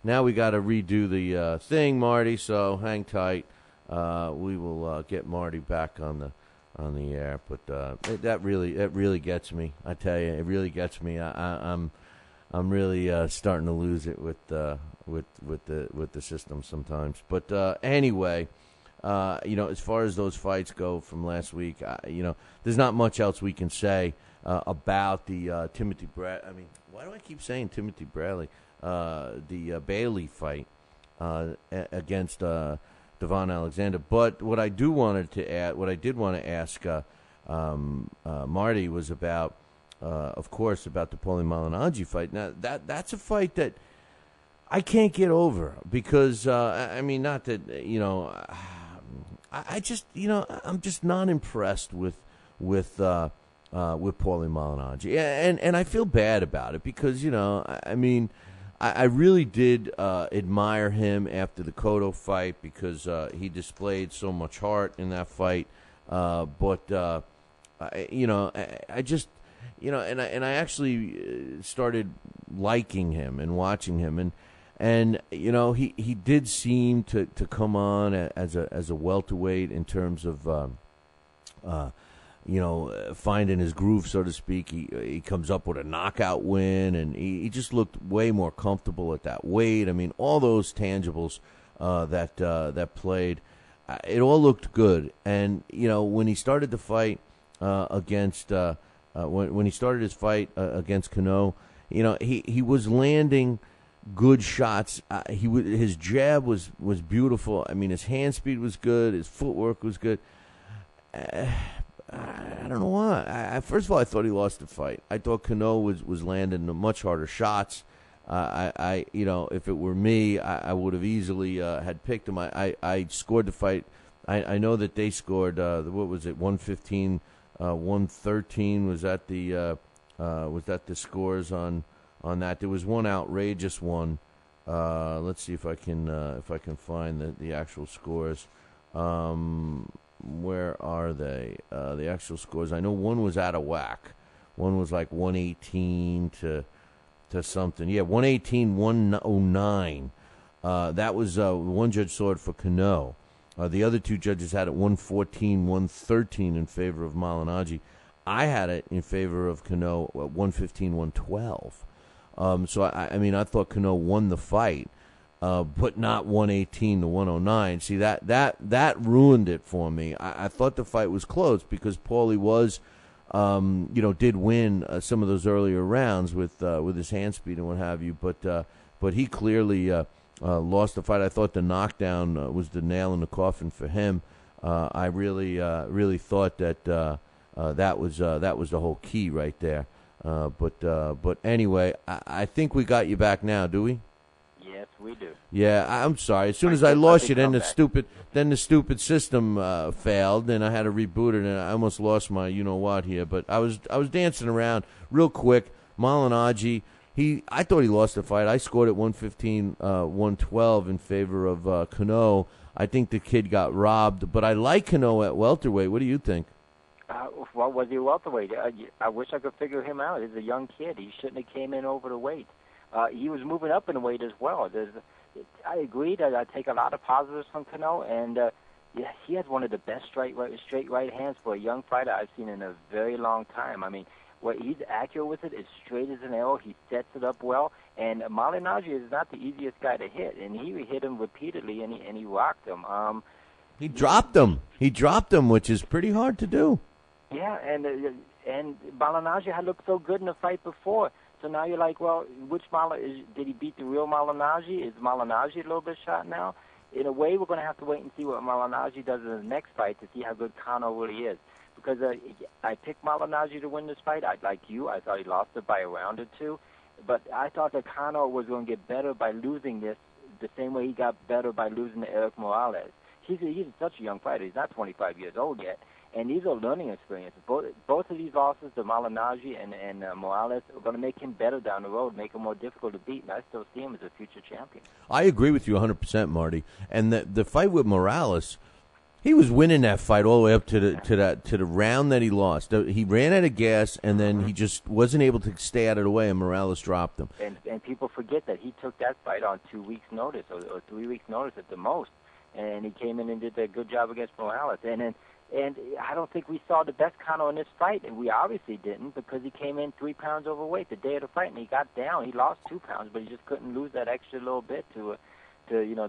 Now we got to redo the thing, Marty. So hang tight. We will get Marty back on the air. But that really gets me. I tell you, it really gets me. I'm really starting to lose it with the system sometimes. But anyway, as far as those fights go from last week, there's not much else we can say about the Timothy Bradley. I mean, why do I keep saying Timothy Bradley? The Bailey fight against Devon Alexander. But what I did want to ask Marty was about. Of course, about the Paulie Malignaggi fight. Now, that's a fight that I can't get over because, I mean, not that, I just, I'm just not impressed with Paulie Malignaggi. And I feel bad about it because, I mean, I really did admire him after the Cotto fight because he displayed so much heart in that fight. But I just... and I actually started liking him and watching him, and he did seem to come on as a welterweight in terms of finding his groove, so to speak. He comes up with a knockout win, and he just looked way more comfortable at that weight. I mean, all those tangibles that played, it all looked good. And when he started the fight against. When he started his fight against Cano, he was landing good shots. His jab was beautiful. I mean, his hand speed was good. His footwork was good. I don't know why. First of all, I thought he lost the fight. I thought Cano was landing much harder shots. If it were me, I would have easily had picked him. I scored the fight. I know that they scored. What was it? 115. 113 was that the scores on that? There was one outrageous one. Let's see if I can find the actual scores. Where are they? The actual scores. I know one was out of whack. One was like 118 to something. Yeah, 118, 109. That was one judge saw it for Cano. The other two judges had it 114, 113 in favor of Malignaggi. I had it in favor of Cano 115, 112. So, I thought Cano won the fight, but not 118 to 109. See, that ruined it for me. I thought the fight was close because Paulie was, did win some of those earlier rounds with his hand speed and what have you. But he clearly... lost the fight. I thought the knockdown was the nail in the coffin for him. I really thought that that was the whole key right there. But anyway, I think we got you back now. Do we? Yes, we do. Yeah, I'm sorry. As soon as I lost you, then the stupid system failed, and I had to reboot it, and I almost lost my what here. But I was dancing around real quick. Malignaggi. I thought he lost the fight. I scored at 115, 112 in favor of Cano. I think the kid got robbed, but I like Cano at welterweight. What do you think? Well, was he welterweight? I wish I could figure him out. He's a young kid. He shouldn't have came in over the weight. He was moving up in weight as well. I agree that I take a lot of positives from Cano, and yeah, he has one of the best straight right hands for a young fighter I've seen in a very long time. I mean, he's accurate with it, as straight as an arrow. He sets it up well. And Malignaggi is not the easiest guy to hit, and he hit him repeatedly, and he rocked him. He dropped him. He dropped him, which is pretty hard to do. Yeah, and Malignaggi had looked so good in the fight before. So now you're like, well, did he beat the real Malignaggi? Is Malignaggi a little bit shot now? In a way, we're going to have to wait and see what Malignaggi does in the next fight to see how good Kano really is. Because I picked Malignaggi to win this fight. Like you, I thought he lost it by a round or two. But I thought that Kano was going to get better by losing this the same way he got better by losing to Eric Morales. He's such a young fighter. He's not 25 years old yet. And these are learning experiences. Both of these losses to Malignaggi and Morales are going to make him better down the road, make him more difficult to beat. And I still see him as a future champion. I agree with you 100%, Marty. And the fight with Morales, he was winning that fight all the way up to the round that he lost. He ran out of gas, and then he just wasn't able to stay out of the way, and Morales dropped him. And people forget that he took that fight on 2 weeks' notice or 3 weeks' notice at the most. And he came in and did a good job against Morales. And I don't think we saw the best Kano in this fight, and we obviously didn't, because he came in 3 pounds overweight the day of the fight, and he got down. He lost 2 pounds, but he just couldn't lose that extra little bit to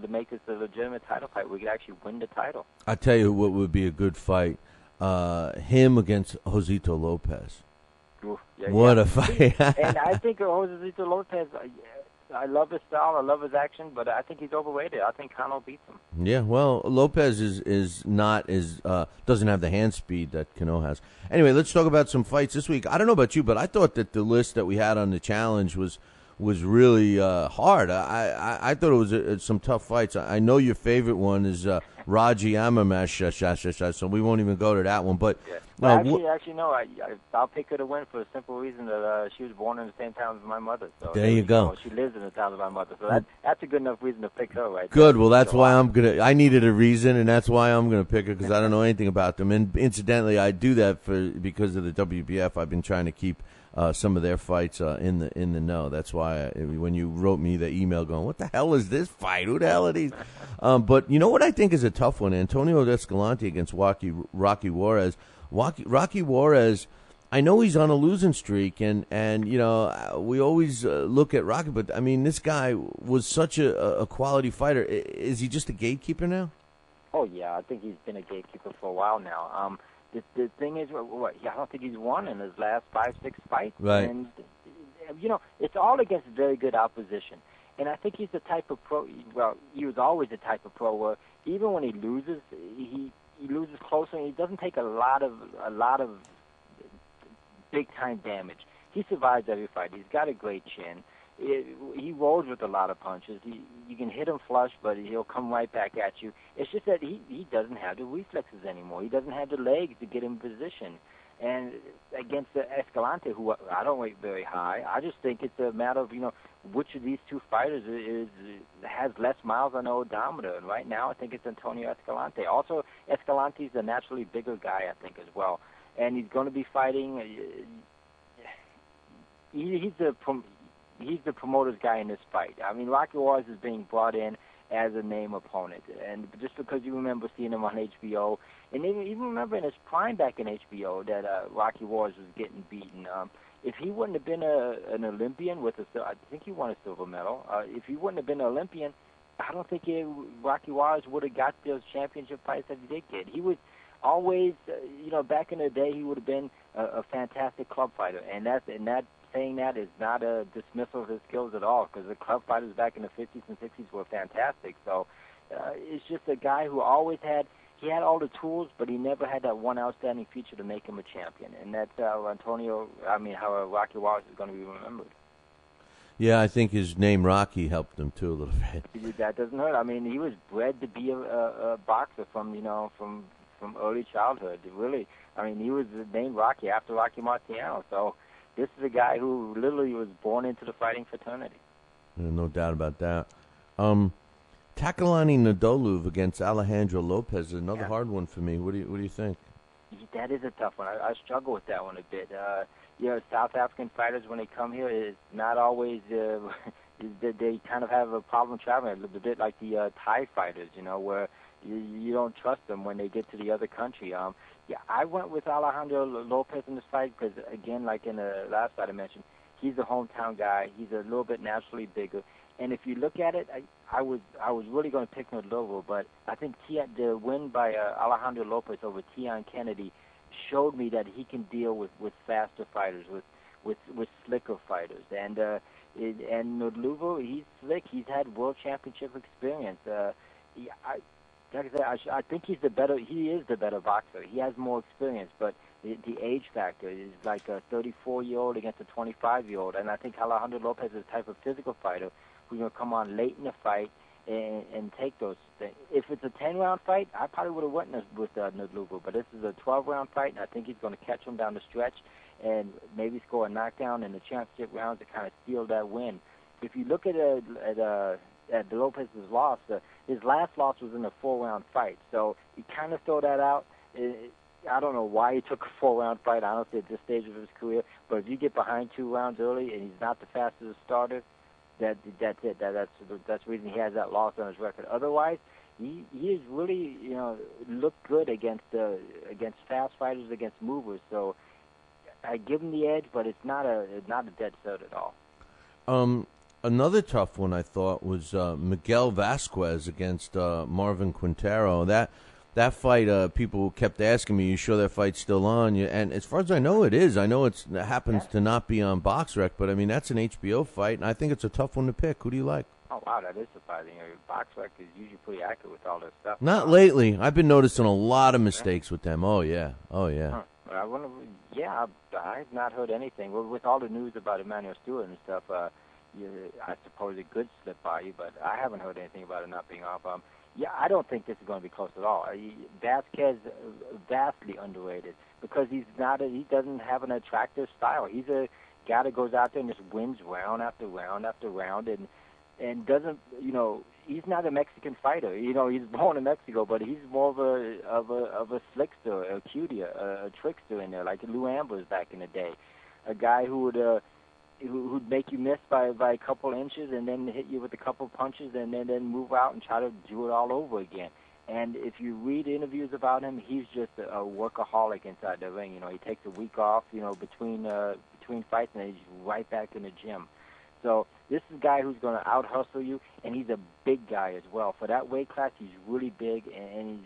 make this a legitimate title fight. We could actually win the title. I tell you what would be a good fight: him against Josito Lopez. Ooh, what a fight! And I think Josito Lopez. I love his style, I love his action, but I think he's overrated. I think Kano beats him. Yeah, well, Lopez is not as doesn't have the hand speed that Kano has. Anyway, let's talk about some fights this week. I don't know about you, but I thought that the list that we had on the challenge was really hard. I thought it was some tough fights. I know your favorite one is Raji Amamesh, so we won't even go to that one. But actually, no. I'll pick her to win for the simple reason that she was born in the same town as my mother. So there you go. She lives in the town of my mother, so that's a good enough reason to pick her, right? Good. Well, that's why I needed a reason, and that's why I'm gonna pick her, because I don't know anything about them. And incidentally, I do that because of the WBF. I've been trying to keep some of their fights in the know. That's why when you wrote me the email going, what the hell is this fight? Who the hell are these? But you know what I think is a tough one? Antonio Escalante against Rocky Juarez. Rocky Juarez, I know he's on a losing streak, and you know, we always look at Rocky, but I mean, this guy was such a quality fighter. Is he just a gatekeeper now? Oh, yeah, I think he's been a gatekeeper for a while now. The thing is, I don't think he's won in his last 5-6 fights. Right. And, you know, it's all against very good opposition. And I think he's the type of pro, well, he was always the type of pro where even when he loses, he loses closely, and he doesn't take a lot of big-time damage. He survives every fight. He's got a great chin. He rolls with a lot of punches. You can hit him flush, but he'll come right back at you. It's just that he doesn't have the reflexes anymore. He doesn't have the legs to get in position. And against Escalante, who I don't rate very high, I just think it's a matter of, you know, which of these two fighters has less miles on the odometer. And right now, I think it's Antonio Escalante. Also, Escalante's a naturally bigger guy, I think, as well. And he's going to be fighting. He's the promoter's guy in this fight. I mean, Rocky Juarez is being brought in as a name opponent, and just because you remember seeing him on HBO, and even remember in his prime back in HBO that Rocky Juarez was getting beaten. If he wouldn't have been an Olympian I think he won a silver medal. If he wouldn't have been an Olympian, I don't think Rocky Juarez would have got those championship fights that he did get. He was always, you know, back in the day, he would have been a fantastic club fighter, and saying that is not a dismissal of his skills at all, because the club fighters back in the 50s and 60s were fantastic. So it's just a guy who always had all the tools, but he never had that one outstanding feature to make him a champion. And that's how Rocky Juarez is going to be remembered. Yeah, I think his name Rocky helped him too a little bit. That doesn't hurt. I mean, he was bred to be a boxer from early childhood. Really, I mean, he was named Rocky after Rocky Marciano. So this is a guy who literally was born into the fighting fraternity. No doubt about that. Takalani Nadoluv against Alejandro Lopez is another hard one for me. What do you think? That is a tough one. I struggle with that one a bit. You know, South African fighters, when they come here, it's not always they kind of have a problem traveling, a little bit like the Thai fighters, you know, where you don't trust them when they get to the other country. Yeah, I went with Alejandro Lopez in this fight because, again, like in the last fight I mentioned, he's a hometown guy. He's a little bit naturally bigger. And if you look at it, I was really going to pick Nodlovo, but I think the win by Alejandro Lopez over Tion Kennedy showed me that he can deal with faster fighters, with slicker fighters. And Nodlovo, he's slick. He's had world championship experience. Like I said, I think he is the better boxer. He has more experience, but the age factor is like a 34-year-old against a 25-year-old, and I think Alejandro Lopez is the type of physical fighter who's going to come on late in the fight and take those things. If it's a 10-round fight, I probably would have went with Nodlovo, but this is a 12-round fight, and I think he's going to catch him down the stretch and maybe score a knockdown in the championship rounds to kind of steal that win. If you look at Lopez's loss, his last loss was in a 4-round fight, so you kind of throw that out. I don't know why he took a 4-round fight, honestly, at this stage of his career, but if you get behind 2 rounds early and he's not the fastest starter, that's it. That's the reason he has that loss on his record. Otherwise, he has really, looked good against fast fighters, against movers. So I give him the edge, but it's not a dead cert at all. Another tough one I thought was Miguel Vasquez against Marvin Quintero. That fight, people kept asking me, "You sure that fight's still on?" And as far as I know, it is. I know it happens to not be on BoxRec, but I mean that's an HBO fight, and I think it's a tough one to pick. Who do you like? Oh wow, that is surprising. BoxRec is usually pretty accurate with all this stuff. Not lately. I've been noticing a lot of mistakes with them. Oh yeah. Huh. I've not heard anything. Well, with all the news about Manny Steward and stuff, I suppose it could slip by you, but I haven't heard anything about it not being off. Yeah, I don't think this is going to be close at all. Vasquez vastly underrated because he doesn't have an attractive style. He's a guy that goes out there and just wins round after round after round, and doesn't, he's not a Mexican fighter. He's born in Mexico, but he's more of a slickster, a cutie, a trickster in there, like Lou Ambers back in the day, a guy who'd make you miss by a couple inches and then hit you with a couple punches and then move out and try to do it all over again. And if you read interviews about him, he's just a workaholic inside the ring. He takes a week off, between fights, and he's right back in the gym. So this is a guy who's going to out-hustle you, and he's a big guy as well. For that weight class, he's really big, and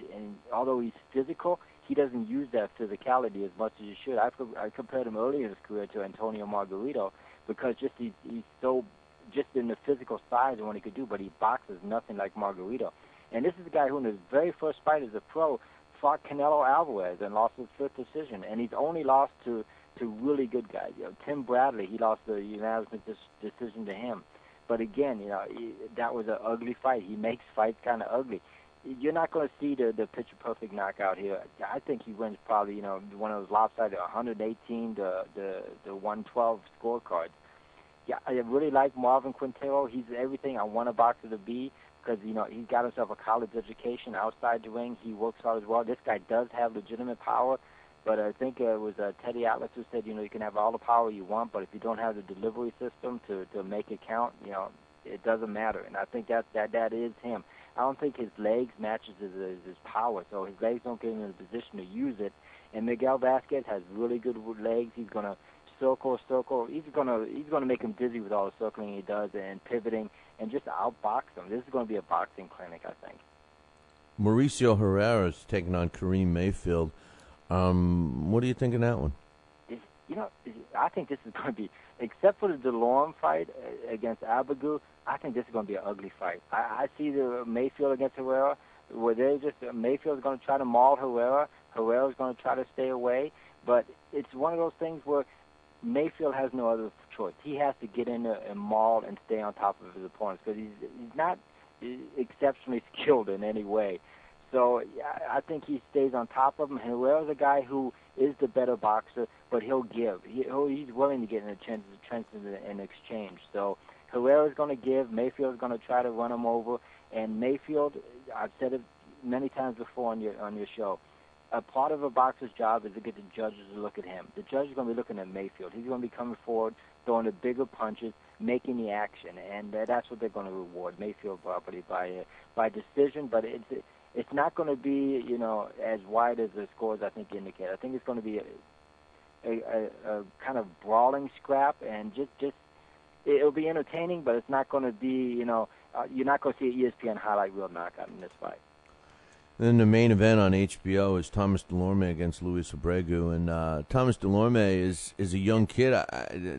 although he's physical, he doesn't use that physicality as much as he should. I compared him earlier in his career to Antonio Margarito, because he's so just in the physical size of what he could do, but he boxes nothing like Margarito. And this is a guy who in his very first fight as a pro fought Canelo Alvarez and lost his 5th decision, and he's only lost to really good guys. Tim Bradley, he lost the unanimous decision to him. But again, that was an ugly fight. He makes fights kind of ugly. You're not going to see the picture-perfect knockout here. I think he wins probably, one of those lopsided 118 to 112 scorecards. Yeah, I really like Marvin Quintero. He's everything I want a boxer to be because, he's got himself a college education outside the ring. He works hard as well. This guy does have legitimate power, but I think it was Teddy Atlas who said, you can have all the power you want, but if you don't have the delivery system to make it count, it doesn't matter. And I think that is him. I don't think his legs matches his power, so his legs don't get him in a position to use it. And Miguel Vasquez has really good legs. He's going to circle. He's going to make him dizzy with all the circling he does and pivoting and just outbox him. This is going to be a boxing clinic, I think. Mauricio Herrera's taking on Kareem Mayfield. What do you think of that one? I think this is going to be, except for the Delorme fight against Abagu, I think this is going to be an ugly fight. I see the Mayfield against Herrera, where Mayfield's going to try to maul Herrera. Herrera's going to try to stay away. But it's one of those things where Mayfield has no other choice. He has to get in there and maul and stay on top of his opponents because he's not exceptionally skilled in any way. So I think he stays on top of him. Herrera's a guy who is the better boxer, but he'll give. He's willing to get in the trenches in exchange. So Herrera's going to give. Mayfield's going to try to run him over. And Mayfield, I've said it many times before on your show, a part of a boxer's job is to get the judges to look at him. The judge is going to be looking at Mayfield. He's going to be coming forward, throwing the bigger punches, making the action, and that's what they're going to reward Mayfield probably by decision. But it's not going to be, as wide as the scores I think indicate. I think it's going to be a kind of brawling scrap, and just it'll be entertaining, but it's not going to be, you're not going to see an ESPN highlight reel knockout in this fight. Then the main event on HBO is Thomas Delorme against Luis Abregu, and Thomas Delorme is a young kid.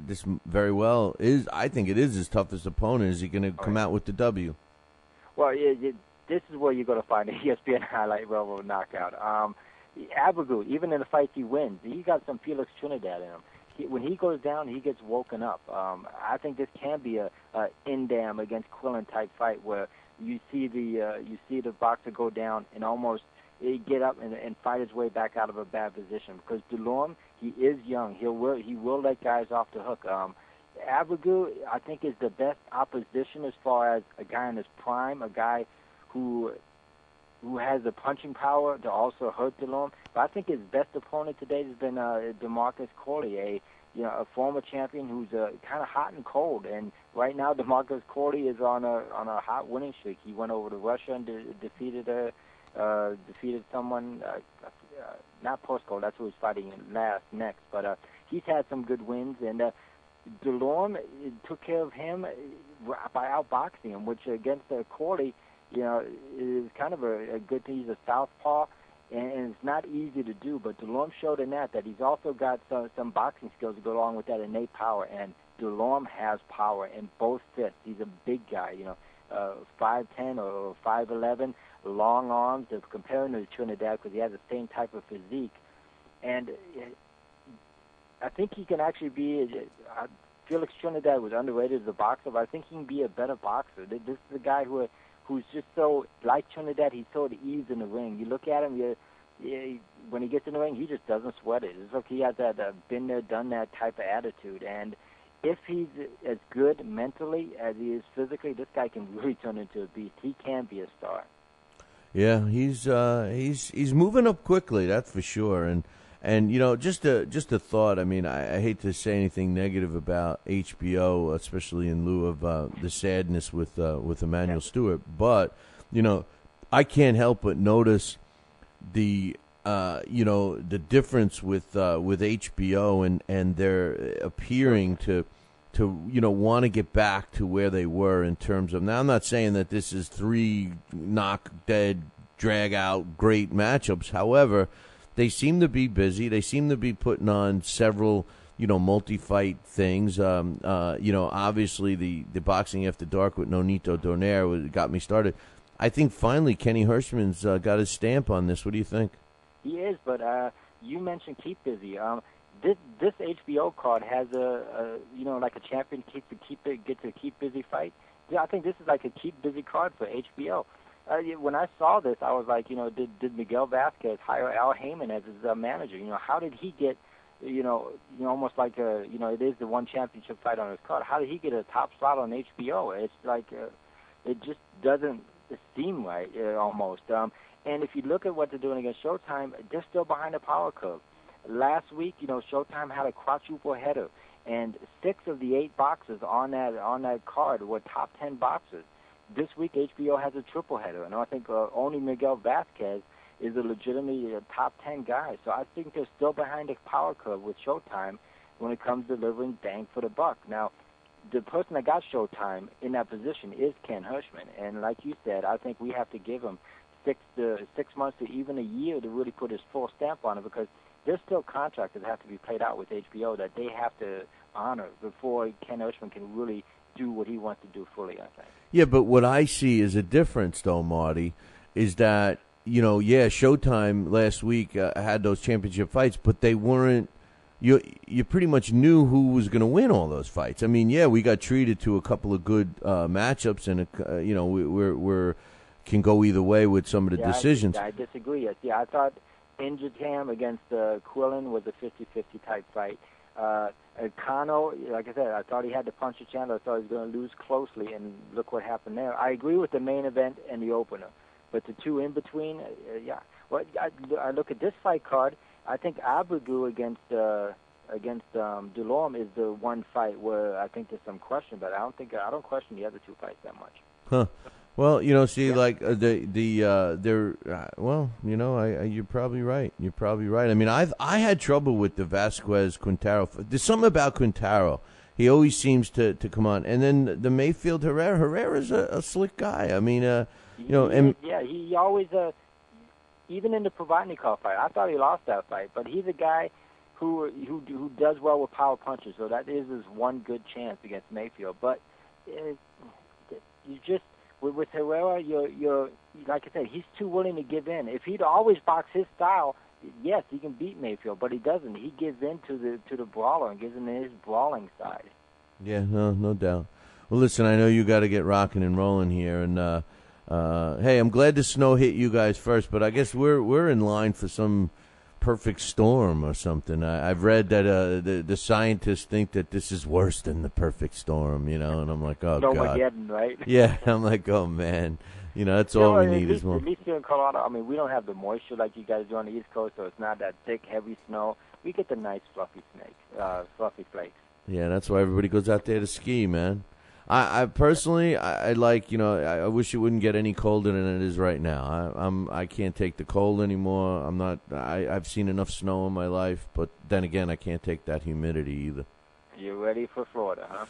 This very well is, I think it is his toughest opponent. Is he going to come out with the W? Well, this is where you're going to find an ESPN highlight reel knockout. Abregu, even in the fights he wins, he got some Felix Trinidad in him. When he goes down, he gets woken up. I think this can be a Indam against Quillen type fight where you see the boxer go down and almost get up and fight his way back out of a bad position. Because Delorme, he is young. He will let guys off the hook. Abregu, I think, is the best opposition as far as a guy in his prime, a guy who has the punching power to also hurt Delorme. But I think his best opponent today has been DeMarcus Corley, a former champion who's kind of hot and cold. And right now, DeMarcus Corley is on a hot winning streak. He went over to Russia and defeated someone, not Postco, that's who he's fighting next. But he's had some good wins, and Delorme took care of him by outboxing him, which against Corley, is kind of a good thing. He's a southpaw, and it's not easy to do. But Delorme showed in that he's also got some boxing skills to go along with that innate power. And Delorme has power in both fists. He's a big guy, 5'10" or 5'11", long arms. They're comparing to Trinidad because he has the same type of physique. And I think he can actually be. Felix Trinidad was underrated as a boxer, but I think he can be a better boxer. This is a guy who's just so, like Trinidad, he's so at ease in the ring. You look at him, when he gets in the ring, he just doesn't sweat it. It's like he has that been there, done that type of attitude. And if he's as good mentally as he is physically, this guy can really turn into a beast. He can be a star. Yeah, he's moving up quickly, that's for sure. And just a thought. I mean, I hate to say anything negative about HBO, especially in lieu of the sadness with Emmanuel Stewart. But I can't help but notice the difference with HBO and they're appearing to want to get back to where they were in terms of. Now, I'm not saying that this is 3 knock dead, drag out great matchups. However, they seem to be busy. They seem to be putting on several, multi-fight things. Obviously the Boxing After Dark with Nonito Donaire got me started. I think finally Kenny Hirschman's got his stamp on this. What do you think? He is, but you mentioned keep busy. This HBO card has like a champion get to keep busy fight. Yeah, I think this is like a keep busy card for HBO. When I saw this, I was like, did Miguel Vasquez hire Al Heyman as his manager? How did he get, almost like it is the one championship fight on his card. How did he get a top slot on HBO? It's like it just doesn't seem right almost. And if you look at what they're doing against Showtime, they're still behind the power curve. Last week, Showtime had a quadruple header, and 6 of the 8 boxers on that card were top 10 boxers. This week, HBO has a triple header, and I think only Miguel Vasquez is a legitimately top 10 guy. So I think they're still behind the power curve with Showtime when it comes to delivering bang for the buck. Now, the person that got Showtime in that position is Ken Hirschman, and like you said, I think we have to give him 6 months to even a year to really put his full stamp on it, because there's still contracts that have to be played out with HBO that they have to honor before Ken Hirschman can really do what he wants to do fully, I think. Yeah, but what I see as a difference, though, Marty, is that, Showtime last week had those championship fights, but they weren't, you pretty much knew who was going to win all those fights. I mean, we got treated to a couple of good matchups, and, we're can go either way with some of the decisions. I disagree. Yeah, I thought Injitham against Quillen was a 50-50 type fight. Kano, like I said, I thought he had to punch a chance. I thought he was going to lose closely, and look what happened there. I agree with the main event and the opener, but the 2 in between, Well, I look at this fight card. I think Abregu against Delorme is the one fight where I think there's some question, but I don't question the other 2 fights that much. Huh. Well, like they're well, you're probably right. You're probably right. I mean, I had trouble with the Vasquez Quintero. There's something about Quintero. He always seems to come on, and then the Mayfield Herrera. Herrera's a slick guy. I mean, he always even in the Provatnikov fight, I thought he lost that fight, but he's a guy who does well with power punches. So that is his one good chance against Mayfield. But you just with Herrera, you're like I said, he's too willing to give in. If he'd always box his style, yes, he can beat Mayfield, but he doesn't. He gives in to the brawler and gives in his brawling side. Yeah, no doubt. Well, listen, I know you got to get rocking and rolling here, and hey, I'm glad the snow hit you guys first, but I guess we're in line for some perfect storm or something. I've read that the scientists think that this is worse than the perfect storm, and I'm like, oh, God. Armageddon, right? Yeah, I'm like, oh, man. That's all we need is more. At least here in Colorado, I mean, we don't have the moisture like you guys do on the East Coast, so it's not that thick, heavy snow. We get the nice fluffy fluffy flakes. Yeah, that's why everybody goes out there to ski, man. I personally, I like, I wish it wouldn't get any colder than it is right now. I can't take the cold anymore. I've seen enough snow in my life, but then again, I can't take that humidity either. You ready for Florida, huh?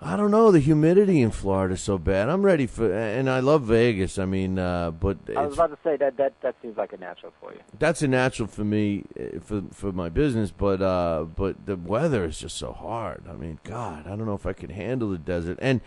I don't know. The humidity in Florida is so bad. I'm ready for, and I love Vegas. I mean, but I was about to say that seems like a natural for you. That's a natural for me, for my business. But the weather is just so hard. I mean, God, I don't know if I could handle the desert. And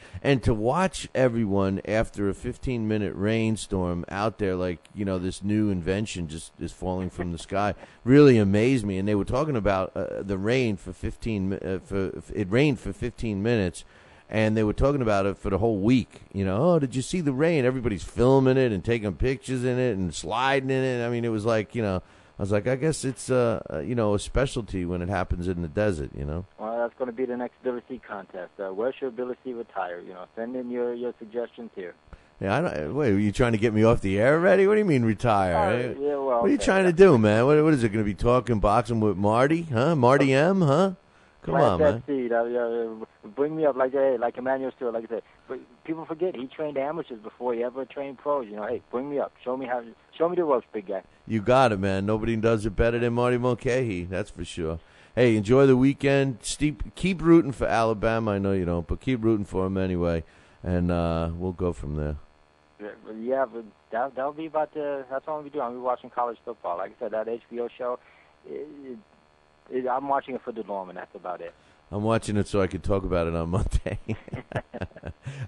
to watch everyone after a 15-minute rainstorm out there, like this new invention just is falling from the sky, really amazed me. And they were talking about the rain for 15. It rained for 15 minutes. And they were talking about it for the whole week. Oh, did you see the rain? Everybody's filming it and taking pictures in it and sliding in it. I mean, it was like, I was like, I guess it's, a specialty when it happens in the desert, Well, that's going to be the next Billy C contest. Where should Billy C retire? Send in your suggestions here. Yeah, wait, are you trying to get me off the air already? What do you mean retire? Yeah, well, what are you trying to do, man? What is it going to be talking boxing with Marty? Huh? Marty M, huh? Come on, man. Seed. Bring me up like Emmanuel Steward, like I said. But people forget he trained amateurs before he ever trained pros. Hey, bring me up. Show me the ropes, big guy. You got it, man. Nobody does it better than Marty Mulcahy. That's for sure. Hey, enjoy the weekend. Keep rooting for Alabama. I know you don't, but keep rooting for them anyway, and we'll go from there. Yeah, but that'll be about that's all we do. I'll be watching college football. Like I said, that HBO show. I'm watching it for the norm, and that's about it. I'm watching it so I can talk about it on Monday.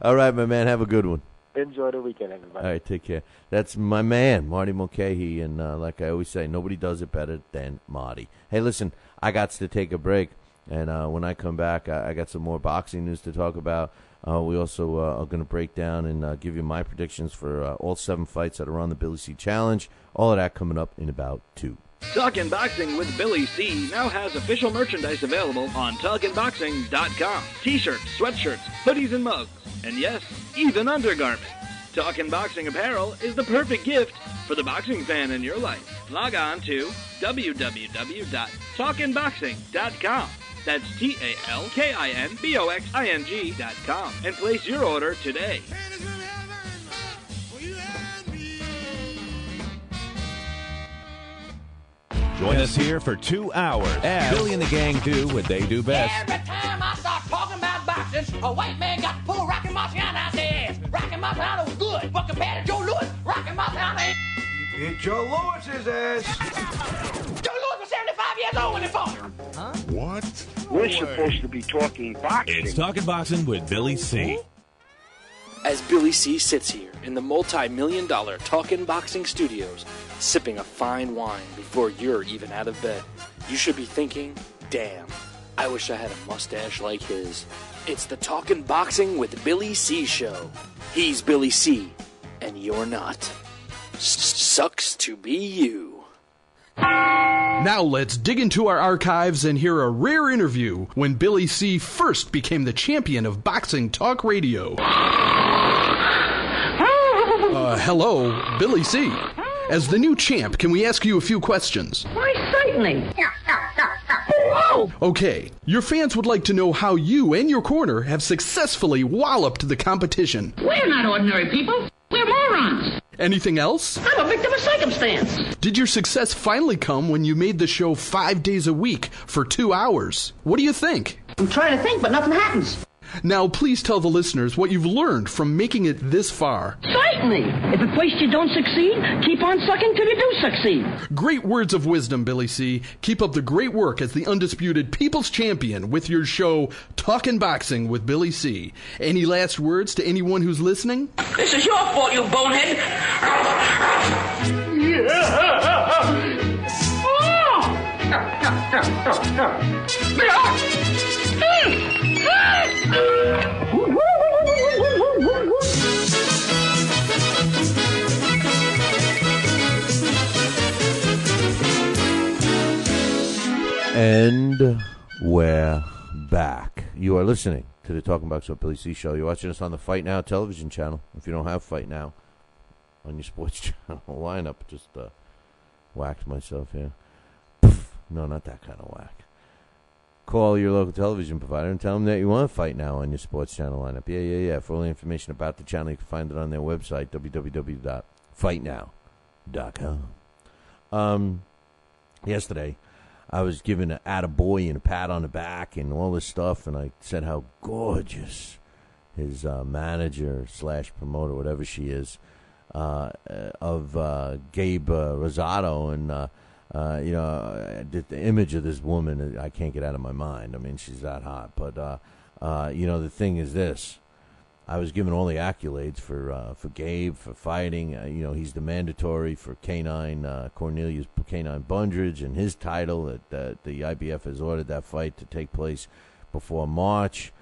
All right, my man. Have a good one. Enjoy the weekend, everybody. All right, take care. That's my man, Marty Mulcahy, and like I always say, nobody does it better than Marty. Hey, listen, I got to take a break, and when I come back, I got some more boxing news to talk about. We also are going to break down and give you my predictions for all 7 fights that are on the Billy C Challenge. All of that coming up in about 2. Talkin' Boxing with Billy C now has official merchandise available on TalkinBoxing.com. T-shirts, sweatshirts, hoodies, and mugs. And yes, even undergarments. Talkin' Boxing apparel is the perfect gift for the boxing fan in your life. Log on to www.talkinboxing.com. That's TalkinBoxing.com and place your order today. Join us here for 2 hours as Billy and the gang do what they do best. Every time I start talking about boxing, a white man got to pull Rocky Marciano out their ass. Rocky Marciano was good, but compared to Joe Louis, Rocky Marciano ain't... Hit Joe Louis's ass. Joe Louis was 75 years old when he fought. Huh? What? We're supposed to be talking boxing. It's Talking Boxing with Billy C. As Billy C sits here in the multi-million-dollar Talkin' Boxing Studios, sipping a fine wine before you're even out of bed, you should be thinking, damn, I wish I had a mustache like his. It's the Talkin' Boxing with Billy C show. He's Billy C, and you're not. Sucks to be you. Now let's dig into our archives and hear a rare interview when Billy C first became the champion of boxing talk radio. Hello, Billy C. As the new champ, can we ask you a few questions? Why, certainly. Okay, your fans would like to know how you and your corner have successfully walloped the competition. We're not ordinary people. We're morons. Anything else? I'm a victim of circumstance. Did your success finally come when you made the show 5 days a week for 2 hours? What do you think? I'm trying to think, but nothing happens. Now, please tell the listeners what you've learned from making it this far. Certainly. If at first you don't succeed, keep on sucking till you do succeed. Great words of wisdom, Billy C. Keep up the great work as the undisputed People's Champion with your show, Talkin' Boxing with Billy C. Any last words to anyone who's listening? This is your fault, you bonehead. And we're back. You are listening to the Talking Boxing with Billy C show. You're watching us on the Fight Now television channel. If you don't have Fight Now on your sports channel lineup, just whacked myself here. No, not that kind of whack. Call your local television provider and tell them that you want Fight Now on your sports channel lineup. Yeah. For all the information about the channel, you can find it on their website, www.fightnow.com. Yesterday, I was given an attaboy and a pat on the back and all this stuff, and I said how gorgeous his manager / promoter, whatever she is, of Gabe Rosado, and the image of this woman, I can't get out of my mind. I mean, she's that hot. But the thing is this: I was given all the accolades for Gabe, for fighting. He's the mandatory for Cornelius Canine Bundridge, and his title that the IBF has ordered that fight to take place before March.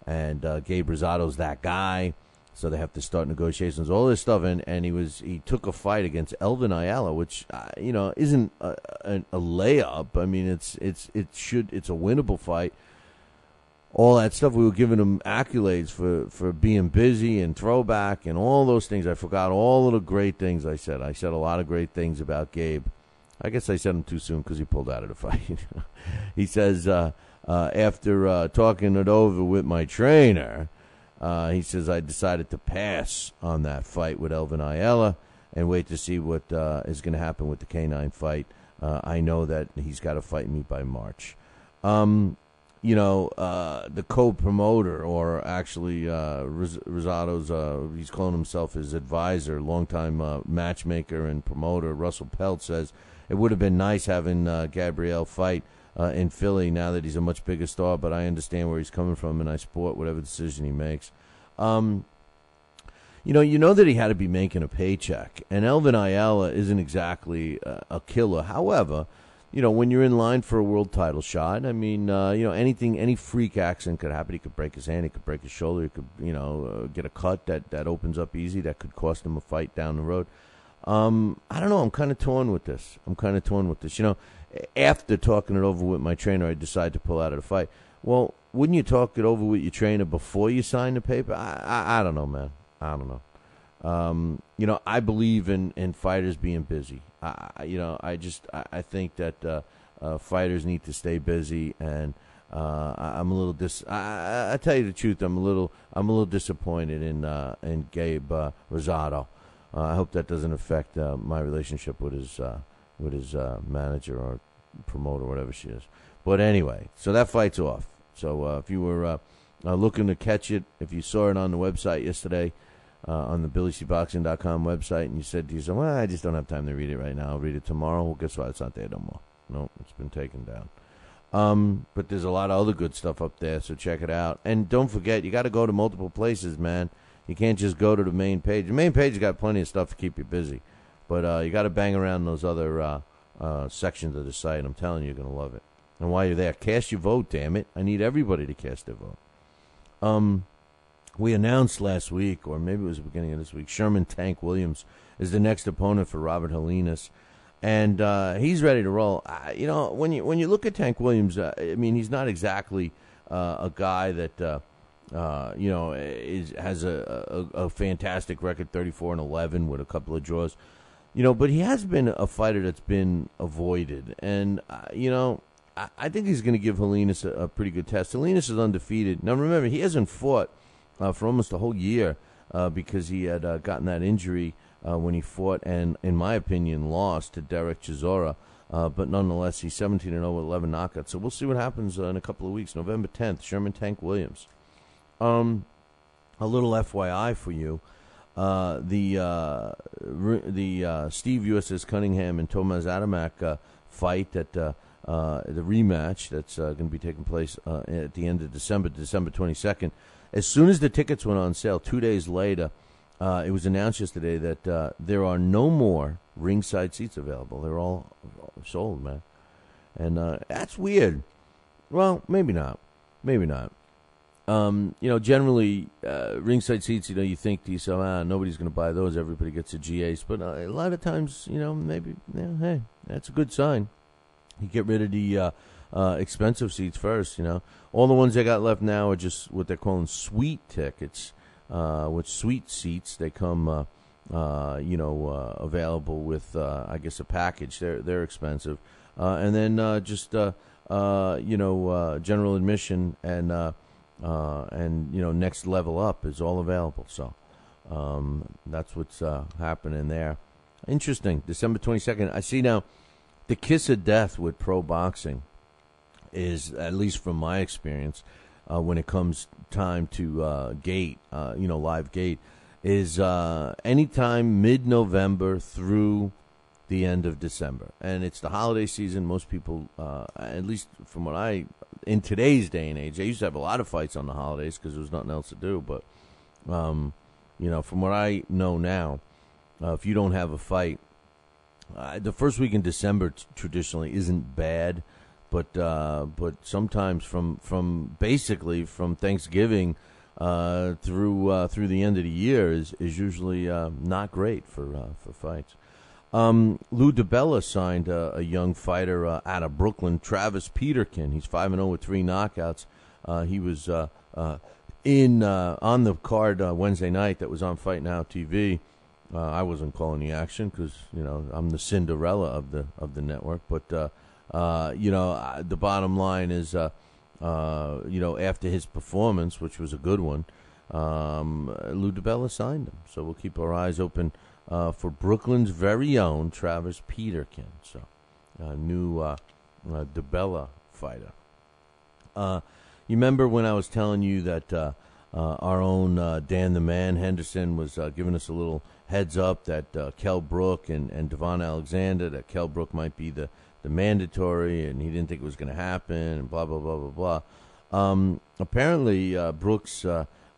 And Gabe Rosado's that guy, so they have to start negotiations, all this stuff. And he took a fight against Elvin Ayala, which isn't a layup. I mean, it's a winnable fight. All that stuff. We were giving him accolades for being busy and throwback and all those things. I forgot all of the great things I said. I said a lot of great things about Gabe. I guess I said them too soon because he pulled out of the fight. He says, after talking it over with my trainer, he says, I decided to pass on that fight with Elvin Ayala and wait to see what is going to happen with the Canine fight. I know that he's got to fight me by March. The co-promoter, or actually Rosado's, he's calling himself his advisor, longtime matchmaker and promoter, Russell Pelt, says it would have been nice having Gabriel fight in Philly now that he's a much bigger star, but I understand where he's coming from, and I support whatever decision he makes. You know that he had to be making a paycheck, and Elvin Ayala isn't exactly a killer. However, when you're in line for a world title shot, I mean, any freak accident could happen. He could break his hand, he could break his shoulder, he could, get a cut that opens up easy, that could cost him a fight down the road. I don't know. I'm kind of torn with this. After talking it over with my trainer, I decided to pull out of the fight. Well, wouldn't you talk it over with your trainer before you sign the paper? I don't know, man. I don't know. I believe in fighters being busy. I think that fighters need to stay busy, and I'm a little I tell you the truth, I'm a little disappointed in Gabe Rosado. I hope that doesn't affect my relationship with his manager or promoter, whatever she is. But anyway, so that fight's off. So if you were looking to catch it, if you saw it on the website yesterday, on the BillyCBoxing.com website, and you said to yourself, well, I just don't have time to read it right now. I'll read it tomorrow. Well, guess what? It's not there no more. No, it's been taken down. But there's a lot of other good stuff up there, so check it out. And don't forget, you got to go to multiple places, man. You can't just go to the main page. The main page has got plenty of stuff to keep you busy. But you got to bang around those other sections of the site. I'm telling you, you're going to love it. And while you're there, cast your vote, damn it. I need everybody to cast their vote. We announced last week, or maybe it was the beginning of this week, Sherman Tank Williams is the next opponent for Robert Helenas. And he's ready to roll. When you look at Tank Williams, I mean, he's not exactly a guy that has a fantastic record, 34-11 with a couple of draws. But he has been a fighter that's been avoided, and I think he's going to give Helenas a pretty good test. Helenas is undefeated. Now remember, he hasn't fought for almost a whole year because he had gotten that injury when he fought and, in my opinion, lost to Derek Chisora. But nonetheless, he's 17-0 with 11 knockouts. So we'll see what happens in a couple of weeks. November 10th, Sherman Tank Williams. A little FYI for you. The Steve USS Cunningham and Tomas Adamek fight at the rematch that's going to be taking place at the end of December 22nd. As soon as the tickets went on sale, 2 days later, it was announced yesterday that there are no more ringside seats available. They're all sold, man. And that's weird. Well, maybe not. Maybe not. Generally, ringside seats, you think to yourself, nobody's going to buy those. Everybody gets a GAs. But a lot of times, maybe, hey, that's a good sign. You get rid of the expensive seats first, All the ones they got left now are just what they're calling suite tickets, which suite seats, they come, available with, I guess, a package. They're expensive. And then general admission and next level up is all available. So that's what's happening there. Interesting. December 22nd. I see now the kiss of death with pro boxing is, at least from my experience, when it comes time to gate, live gate, is anytime mid-November through the end of December. And it's the holiday season. Most people, at least from what in today's day and age, they used to have a lot of fights on the holidays because there was nothing else to do. But, from what I know now, if you don't have a fight, the first week in December traditionally isn't bad, but sometimes from basically from Thanksgiving through the end of the year is usually not great for fights. Lou DiBella signed a young fighter out of Brooklyn, Travis Peterkin. He's 5-0 with 3 knockouts. He was on the card Wednesday night that was on Fight Now TV. I wasn't calling the action because I'm the Cinderella of the network. But the bottom line is after his performance, which was a good one, Lou DiBella signed him. So we'll keep our eyes open for Brooklyn's very own Travis Peterkin. So new DiBella fighter. You remember when I was telling you that our own Dan the Man Henderson was giving us a little heads up that Kell Brook and Devon Alexander, that Kell Brook might be the mandatory, and he didn't think it was going to happen, and blah, blah, blah, blah, blah. Apparently, Brook's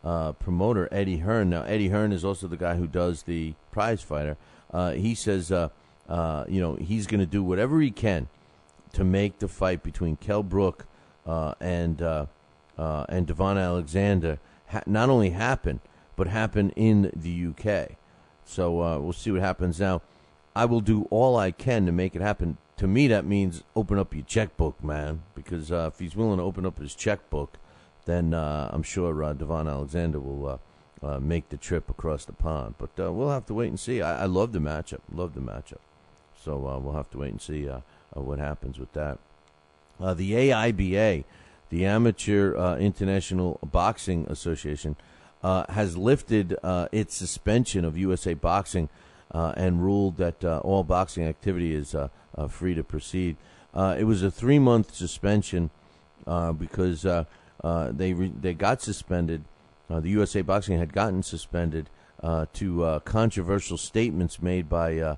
promoter, Eddie Hearn, now Eddie Hearn is also the guy who does the prize fighter, he says, he's going to do whatever he can to make the fight between Kell Brook and Devon Alexander not only happen, but happen in the UK. So we'll see what happens. Now, I will do all I can to make it happen. To me, that means open up your checkbook, man, because if he's willing to open up his checkbook, then I'm sure Devon Alexander will make the trip across the pond. But we'll have to wait and see. I love the matchup. So we'll have to wait and see what happens with that. The AIBA, the Amateur International Boxing Association, has lifted its suspension of USA Boxing and ruled that all boxing activity is free to proceed. It was a 3-month suspension because they got suspended. The USA Boxing had gotten suspended to controversial statements made by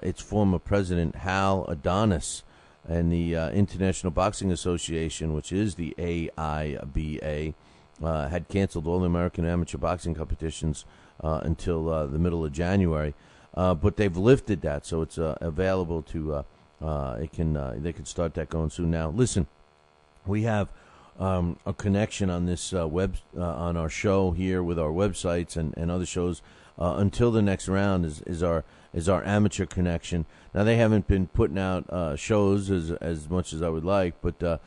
its former president, Hal Adonis, and the International Boxing Association, which is the AIBA, had canceled all the American amateur boxing competitions until the middle of January. But they've lifted that, so it's available to. They can start that going soon. Now, listen, we have a connection on this on our show here with our websites and other shows until the next round is our amateur connection. Now, they haven't been putting out shows as much as I would like, but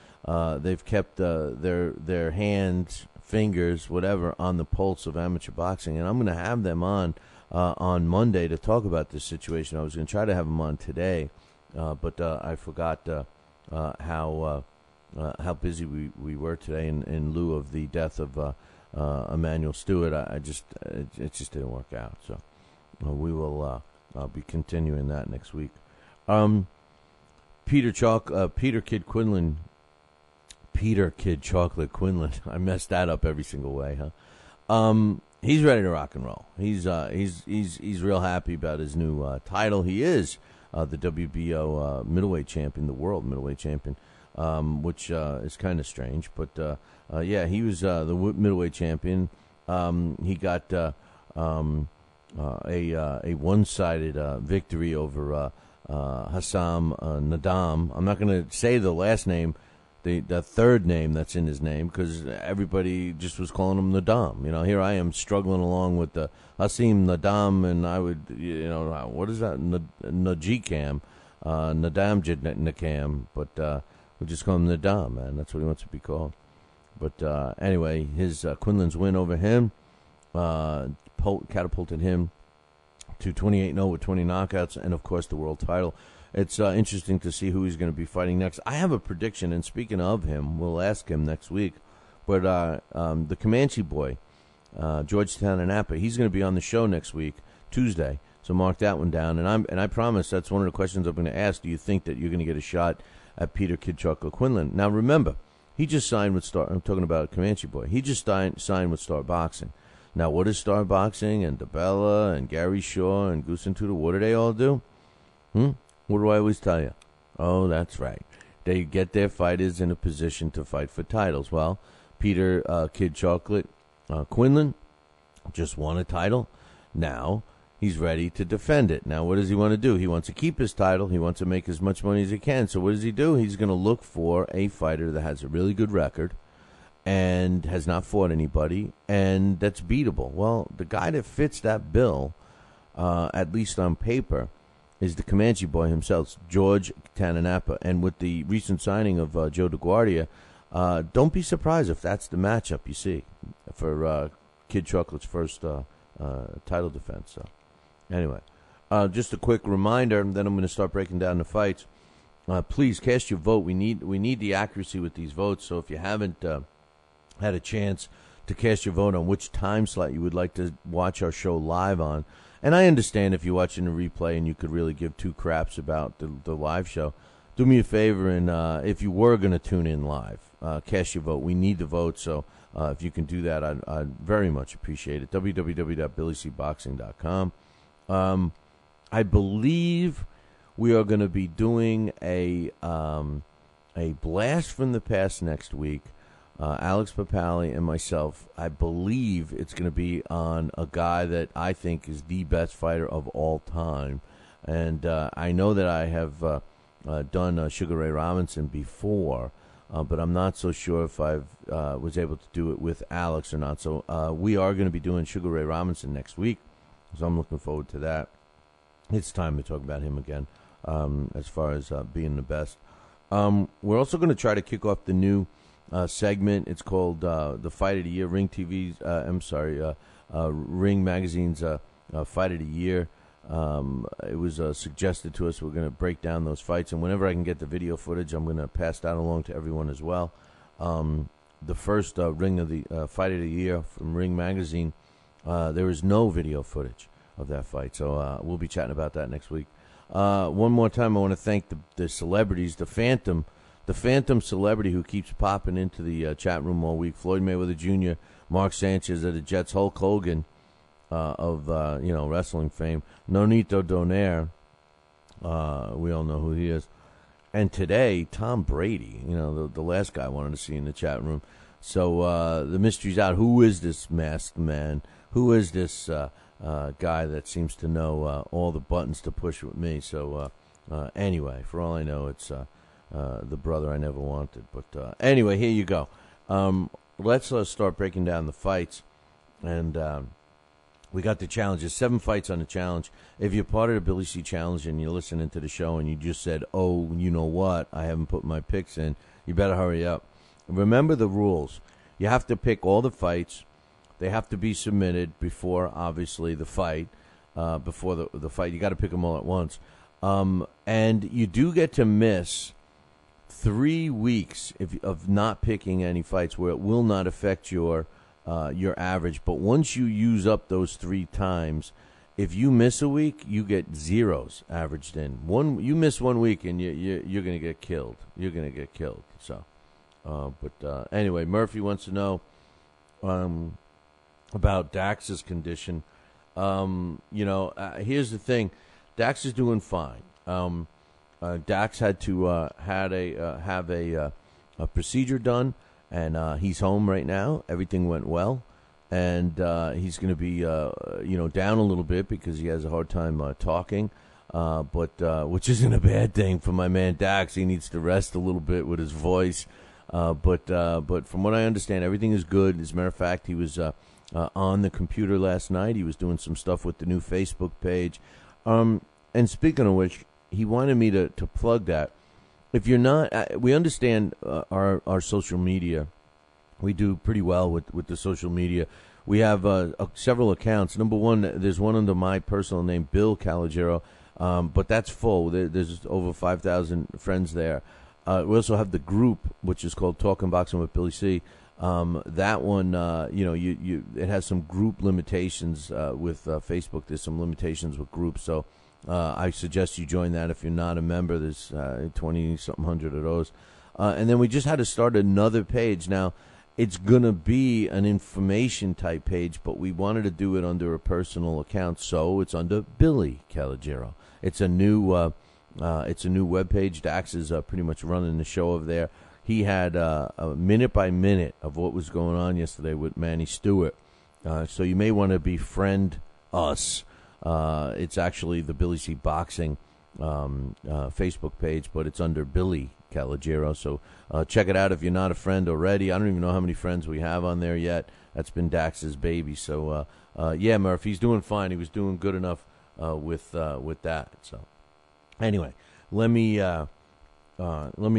they've kept their hands, fingers, whatever, on the pulse of amateur boxing, and I'm going to have them on Monday to talk about this situation. I was going to try to have them on today, but I forgot how busy we were today in lieu of the death of Emmanuel Steward. It just didn't work out. So we will be continuing that next week. Peter Kid Chocolate Quinlan. I messed that up every single way, huh? He's ready to rock and roll. He's real happy about his new title. He is the WBO middleweight champion, the world middleweight champion, which is kind of strange. But yeah, he was the middleweight champion. He got a one-sided victory over Hassam Nadam. I'm not going to say the last name. The third name that's in his name, because everybody just was calling him Nadam. You know, here I am struggling along with the Hasim Nadam, and I would, what is that? Najikam, Nadam Nakam, but we just call him Nadam, man. That's what he wants to be called. But anyway, his Quinlan's win over him catapulted him to 28-0 with 20 knockouts, and of course the world title. It's interesting to see who he's going to be fighting next. I have a prediction, and speaking of him, we'll ask him next week. But the Comanche boy, George Tananapa, he's going to be on the show next week, Tuesday. So mark that one down. And I promise that's one of the questions I'm going to ask. Do you think that you're going to get a shot at Peter Kid Chocolate Quinlan? Now remember, he just signed with Star. I'm talking about Comanche boy. He just signed with Star Boxing. Now what is Star Boxing and DeBella and Gary Shaw and Goose and Tudor? What do they all do? What do I always tell you? Oh, that's right. They get their fighters in a position to fight for titles. Well, Peter Kid Chocolate Quinlan just won a title. Now he's ready to defend it. Now what does he want to do? He wants to keep his title. He wants to make as much money as he can. So what does he do? He's going to look for a fighter that has a really good record and has not fought anybody and that's beatable. Well, the guy that fits that bill, at least on paper, is the Comanche boy himself, George Tananapa. And with the recent signing of Joe DeGuardia, don't be surprised if that's the matchup you see for Kid Chocolate's first title defense. So, anyway, just a quick reminder, and then I'm going to start breaking down the fights. Please cast your vote. We need the accuracy with these votes. So if you haven't had a chance to cast your vote on which time slot you would like to watch our show live on, and I understand if you're watching a replay and you could really give two craps about the live show, do me a favor and if you were going to tune in live, cast your vote. We need the vote, so if you can do that, I'd very much appreciate it. www.billycboxing.com. I believe we are going to be doing a blast from the past next week. Alex Papali and myself, I believe it's going to be on a guy that I think is the best fighter of all time. And I know that I have done Sugar Ray Robinson before, but I'm not so sure if I was able to do it with Alex or not. So we are going to be doing Sugar Ray Robinson next week, so I'm looking forward to that. It's time to talk about him again as far as being the best. We're also going to try to kick off the new segment. It's called the Fight of the Year. Ring TV's, Ring Magazine's Fight of the Year. It was suggested to us. We're going to break down those fights, and whenever I can get the video footage, I'm going to pass that along to everyone as well. The first Ring of the Fight of the Year from Ring Magazine, there is no video footage of that fight, so we'll be chatting about that next week. One more time, I want to thank the celebrities, the Phantom celebrity who keeps popping into the chat room all week. Floyd Mayweather Jr., Mark Sanchez of the Jets, Hulk Hogan of wrestling fame, Nonito Donaire, we all know who he is, and today Tom Brady, the last guy I wanted to see in the chat room. So the mystery's out. Who is this masked man? Who is this guy that seems to know all the buttons to push with me? So anyway, for all I know, it's the brother I never wanted. But anyway, here you go. Let's start breaking down the fights. And we got the challenges, 7 fights on the challenge. If you're part of the Billy C Challenge and you're listening to the show and you just said, oh, you know what, I haven't put my picks in, you better hurry up. Remember the rules. You have to pick all the fights. They have to be submitted before, obviously, the fight. Before the fight, you got to pick them all at once. And you do get to miss 3 weeks of not picking any fights where it will not affect your your average. But once you use up those 3 times, if you miss a week, you get zeros averaged in. You miss 1 week, and you're going to get killed. You're going to get killed. So, but anyway, Murphy wants to know about Dax's condition. Here's the thing: Dax is doing fine. Dax had to have a procedure done, and he's home right now. Everything went well, and he's going to be down a little bit because he has a hard time talking, but which isn't a bad thing for my man Dax. He needs to rest a little bit with his voice, but from what I understand, everything is good. As a matter of fact, he was on the computer last night. He was doing some stuff with the new Facebook page, and speaking of which, he wanted me to plug that. If you're not, we understand our social media. We do pretty well with the social media. We have several accounts. Number one, there's one under my personal name, Bill Calogero, but that's full. There's over 5,000 friends there. We also have the group, which is called Talking Boxing with Billy C. That one, it has some group limitations with Facebook. There's some limitations with groups, so I suggest you join that if you're not a member. There's 20-something hundred of those. And then we just had to start another page. Now, it's going to be an information-type page, but we wanted to do it under a personal account, so it's under Billy Calogero. It's a new webpage. Dax is pretty much running the show over there. He had a minute-by-minute of what was going on yesterday with Manny Steward. So you may want to befriend us. It's actually the Billy C. Boxing Facebook page, but it's under Billy Calogero. So check it out if you're not a friend already. I don't even know how many friends we have on there yet. That's been Dax's baby. So, yeah, Murph, he's doing fine. He was doing good enough with that. So, anyway, let me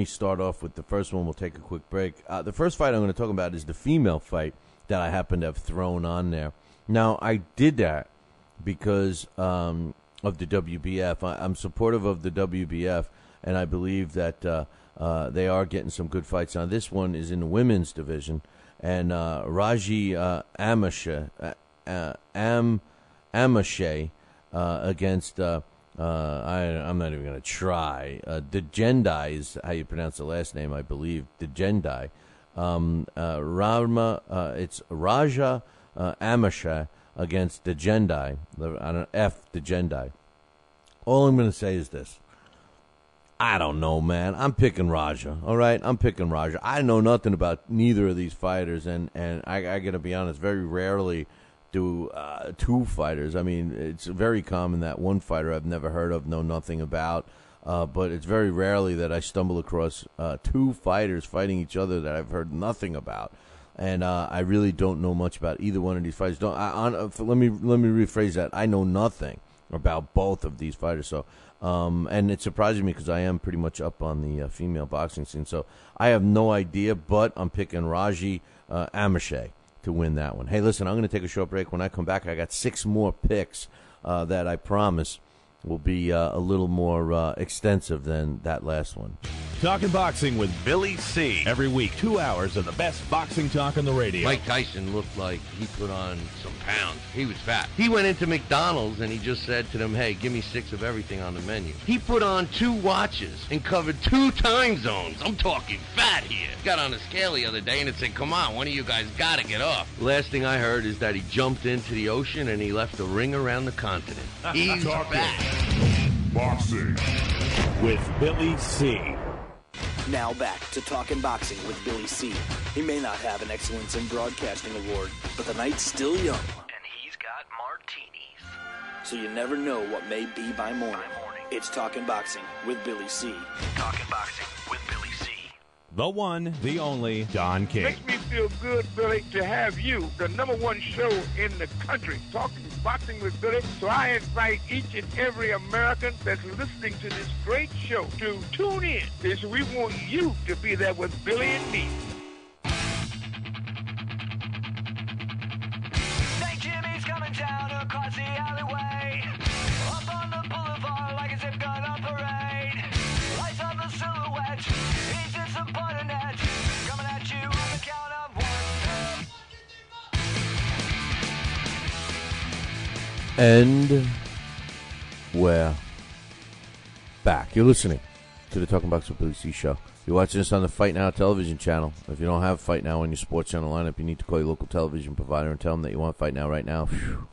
start off with the first one. We'll take a quick break. The first fight I'm going to talk about is the female fight that I happen to have thrown on there. Now, I did that because of the WBF. I'm supportive of the WBF, and I believe that they are getting some good fights. Now, this one is in the women's division, and Raji Amashe against, I'm not even going to try, Dejendai is how you pronounce the last name, I believe, Dejendai. It's Raja Amashe against Dejendai, Dejendai. All I'm going to say is this. I don't know, man. I'm picking Raja, all right? I'm picking Raja. I know nothing about neither of these fighters, and I got to be honest, very rarely do two fighters. I mean, it's very common that one fighter I've never heard of, know nothing about, but it's very rarely that I stumble across two fighters fighting each other that I've heard nothing about. And I really don't know much about either one of these fighters. Let me rephrase that. I know nothing about both of these fighters. So, and it surprises me because I am pretty much up on the female boxing scene. So I have no idea, but I'm picking Raji Amashe to win that one. Hey, listen, I'm going to take a short break. When I come back, I got 6 more picks that I promise will be a little more extensive than that last one. Talking Boxing with Billy C. Every week, 2 hours of the best boxing talk on the radio. Mike Tyson looked like he put on some pounds. He was fat. He went into McDonald's and he just said to them, hey, give me 6 of everything on the menu. He put on 2 watches and covered 2 time zones. I'm talking fat here. Got on a scale the other day and it said, come on, one of you guys got to get off. Last thing I heard is that he jumped into the ocean and he left a ring around the continent. He's fat. Boxing with Billy C. Now back to Talking Boxing with Billy C. He may not have an Excellence in Broadcasting award, but the night's still young. And he's got martinis. So you never know what may be by morning. It's Talking Boxing with Billy C. Talking Boxing with Billy C. The one, the only, Don King. Makes me feel good, Billy, to have you, the number 1 show in the country, Talking Boxing with Billy. So I invite each and every American that's listening to this great show to tune in, because we want you to be there with Billy and me. St. Jimmy's coming down across the alleyway, up on the boulevard like a zip gun on parade. Lights on the silhouette, he's disappointed net, coming at you on the count of 1. And we're back. You're listening to the Talking Boxing with Billy C show. You're watching this on the Fight Now television channel. If you don't have Fight Now on your sports channel lineup, you need to call your local television provider and tell them that you want Fight Now right now. Whew.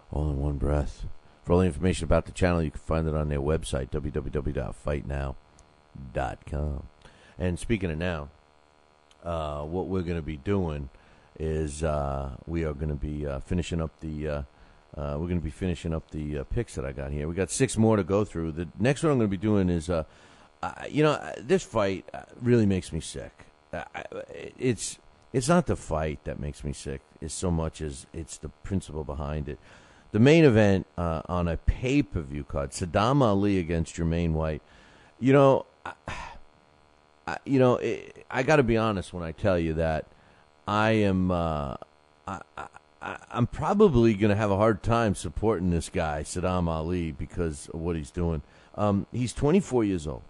All in one breath. For all the information about the channel, you can find it on their website, www.fightnow.com. And speaking of now, what we're going to be doing is we are going to be finishing up the picks that I got here. We got 6 more to go through. The next one I'm going to be doing is, this fight really makes me sick. It's not the fight that makes me sick as so much as it's the principle behind it. The main event on a pay-per-view card, Saddam Ali against Jermaine White. I got to be honest when I tell you that I am. I'm probably going to have a hard time supporting this guy, Saddam Ali, because of what he's doing. He's 24 years old.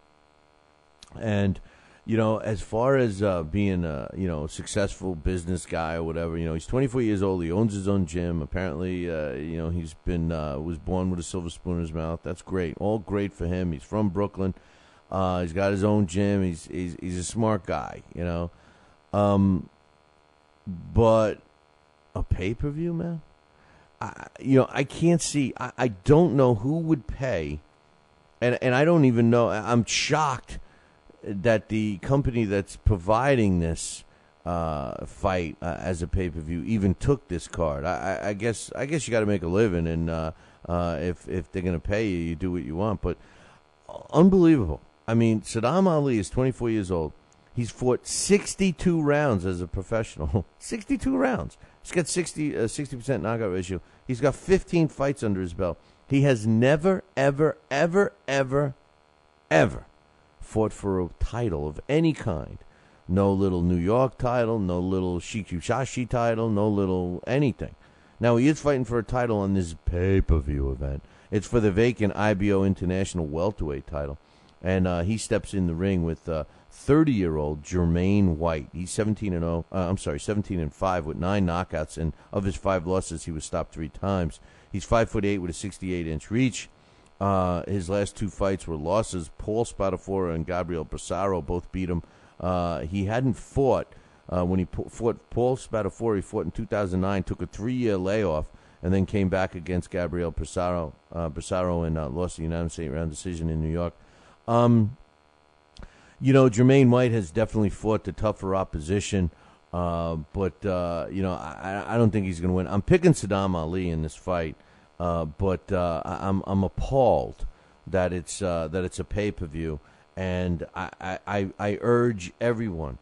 And, as far as being a, successful business guy or whatever, he's 24 years old. He owns his own gym. Apparently, he's been was born with a silver spoon in his mouth. That's great. All great for him. He's from Brooklyn. He's got his own gym. He's a smart guy, But a pay-per-view, man? I can't see. I don't know who would pay, and I don't even know. I'm shocked that the company that's providing this fight as a pay-per-view even took this card. I guess you got to make a living, and if they're going to pay you, you do what you want. But unbelievable. I mean, Saddam Ali is 24 years old. He's fought 62 rounds as a professional. 62 rounds. He's got 60% knockout ratio. He's got 15 fights under his belt. He has never, ever, ever, ever, ever fought for a title of any kind. No little New York title, no little Shikushashi title, no little anything. Now, he is fighting for a title on this pay-per-view event. It's for the vacant IBO International welterweight title. And he steps in the ring with 30-year-old Jermaine White. He's 17-5 with 9 knockouts, and of his 5 losses, he was stopped 3 times. He's 5'8" with a 68-inch reach. His last 2 fights were losses. Paul Spadafora and Gabriel Brisaro both beat him. He hadn't fought when he fought Paul Spadafora. He fought in 2009, took a 3-year layoff, and then came back against Gabriel Brisaro and lost the unanimous 8-round decision in New York. Jermaine White has definitely fought the tougher opposition, but I don't think he's going to win. I'm picking Saddam Ali in this fight, but I'm appalled that it's a pay-per-view, and I urge everyone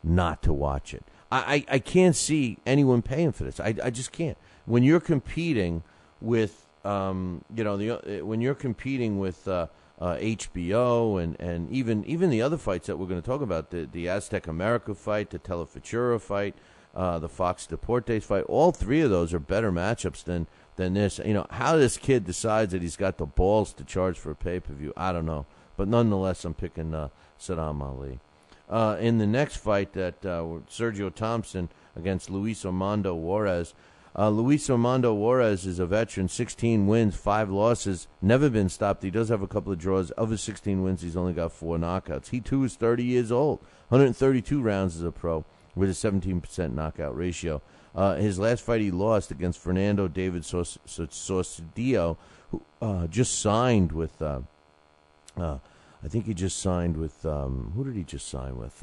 not to watch it. I can't see anyone paying for this. I just can't. When you're competing with when you're competing with HBO and even the other fights that we're going to talk about, the Aztec America fight, the Telefutura fight, the Fox Deportes fight, all 3 of those are better matchups than this. How this kid decides that he's got the balls to charge for a pay-per-view, I don't know. But nonetheless, I'm picking Saddam Ali. In the next fight, that Sergio Thompson against Luis Armando Juarez. Luis Armando Juarez is a veteran, 16 wins, 5 losses, never been stopped. He does have a couple of draws. Of his 16 wins, he's only got 4 knockouts. He, too, is 30 years old, 132 rounds as a pro with a 17% knockout ratio. His last fight he lost against Fernando David Sorcillo, who just signed with, I think he just signed with, who did he just sign with?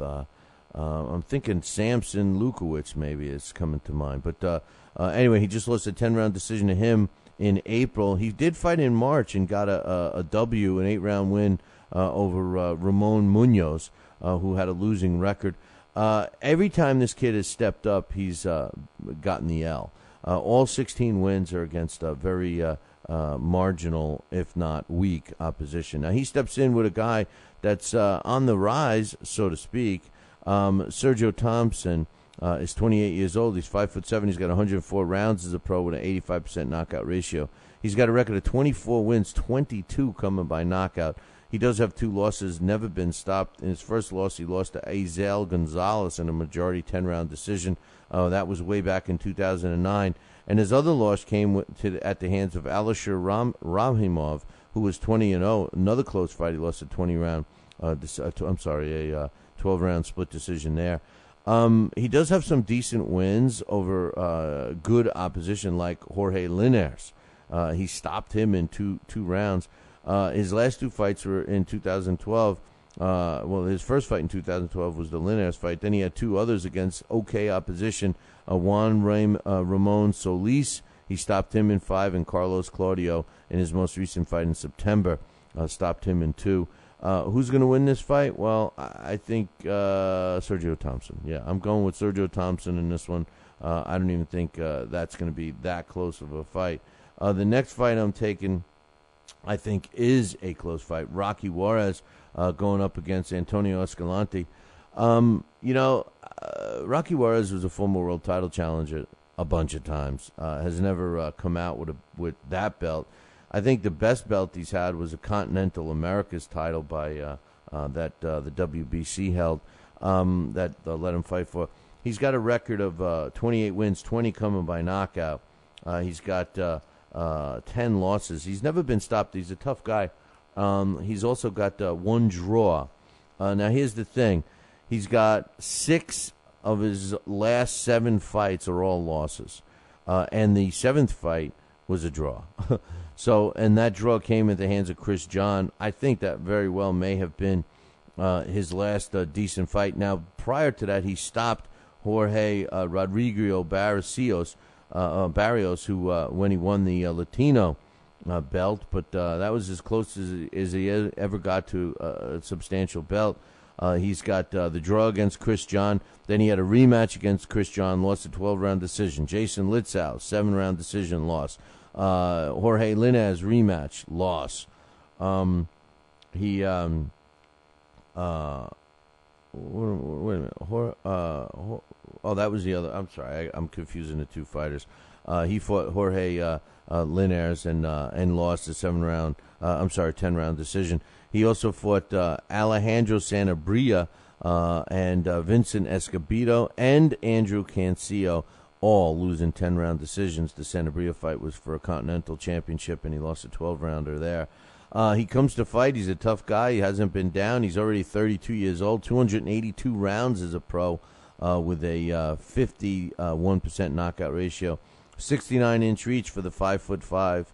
I'm thinking Samson Lukowicz maybe is coming to mind. But anyway, he just lost a 10-round decision to him in April. He did fight in March and got a W, an 8-round win over Ramon Munoz, who had a losing record. Every time this kid has stepped up, he's gotten the L. All 16 wins are against a very marginal, if not weak, opposition. Now, he steps in with a guy that's on the rise, so to speak. Sergio Thompson is 28 years old. He's 5'7". He's got 104 rounds as a pro with an 85% knockout ratio. He's got a record of 24 wins, 22 coming by knockout. He does have 2 losses, never been stopped. In his first loss, he lost to Azel Gonzalez in a majority 10-round decision. That was way back in 2009. And his other loss came at the hands of Alisher Rahimov, who was 20-0. Another close fight. He lost a 12-round split decision there. He does have some decent wins over good opposition like Jorge Linares. He stopped him in two rounds. His last 2 fights were in 2012. His first fight in 2012 was the Linares fight. Then he had 2 others against okay opposition. Juan Ramon Solis, he stopped him in 5, and Carlos Claudio in his most recent fight in September stopped him in 2. Who's going to win this fight? Well, I think Sergio Thompson. Yeah, I'm going with Sergio Thompson in this one. I don't even think that's going to be that close of a fight. The next fight I'm taking, I think, is a close fight. Rocky Juarez going up against Antonio Escalante. Rocky Juarez was a former world title challenger a bunch of times. Has never come out with that belt. I think the best belt he's had was a Continental Americas title by that the WBC held that let him fight for. He's got a record of 28 wins, 20 coming by knockout. He's got 10 losses. He's never been stopped. He's a tough guy. He's also got 1 draw. Now, here's the thing. He's got 6 of his last 7 fights are all losses. And the 7th fight was a draw. And that draw came at the hands of Chris John. I think that very well may have been his last decent fight. Now, prior to that, he stopped Jorge Rodrigo Barrios, who when he won the Latino belt, but that was as close as he ever got to a substantial belt. He's got the draw against Chris John. Then he had a rematch against Chris John, lost a 12-round decision. Jason Litzau, 7-round decision, loss. Jorge Linares rematch, loss. Wait a minute. That was the other. I'm sorry, I'm confusing the 2 fighters. He fought Jorge Linares and lost a 10-round decision. He also fought Alejandro Sanabria and Vincent Escobedo and Andrew Cancio, all losing 10-round decisions. The Sanabria fight was for a Continental Championship, and he lost a 12-rounder there. He comes to fight. He's a tough guy. He hasn't been down. He's already 32 years old, 282 rounds as a pro with a 51% knockout ratio, 69-inch reach for the 5'5"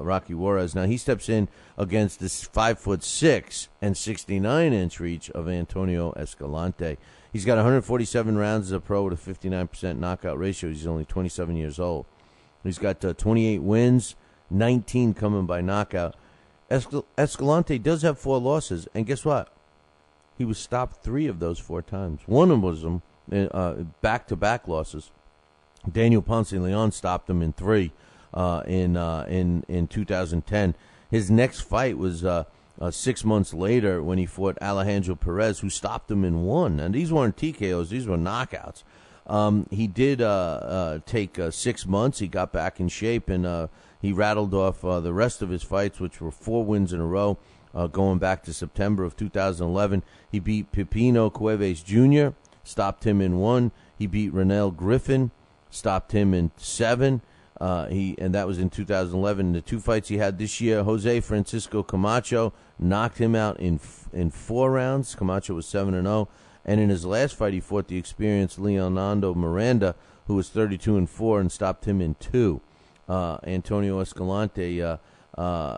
Rocky Juarez. Now, he steps in against this 5'6" and 69-inch reach of Antonio Escalante. He's got 147 rounds as a pro with a 59% knockout ratio. He's only 27 years old. He's got 28 wins, 19 coming by knockout. Escalante does have 4 losses, and guess what? He was stopped 3 of those 4 times. One of them was back-to-back losses. Daniel Ponce Leon stopped him in 3 in 2010. His next fight was 6 months later when he fought Alejandro Perez, who stopped him in 1. And these weren't TKOs; these were knockouts. He did take 6 months. He got back in shape, and he rattled off the rest of his fights, which were 4 wins in a row, going back to September of 2011. He beat Pipino Cuevas Jr., stopped him in 1. He beat Renell Griffin, stopped him in 7. And that was in 2011. The 2 fights he had this year, Jose Francisco Camacho knocked him out in 4 rounds. Camacho was 7-0. And in his last fight, he fought the experienced Leonardo Miranda, who was 32-4, and stopped him in 2. Antonio Escalante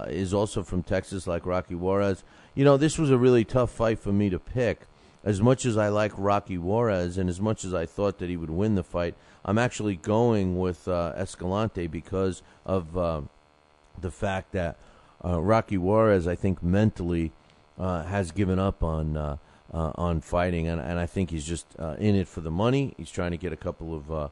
is also from Texas, like Rocky Juarez. This was a really tough fight for me to pick. As much as I like Rocky Juarez and as much as I thought that he would win the fight, I'm actually going with Escalante because of the fact that Rocky Juarez, I think, mentally has given up on fighting, and I think he's just in it for the money. He's trying to get a couple of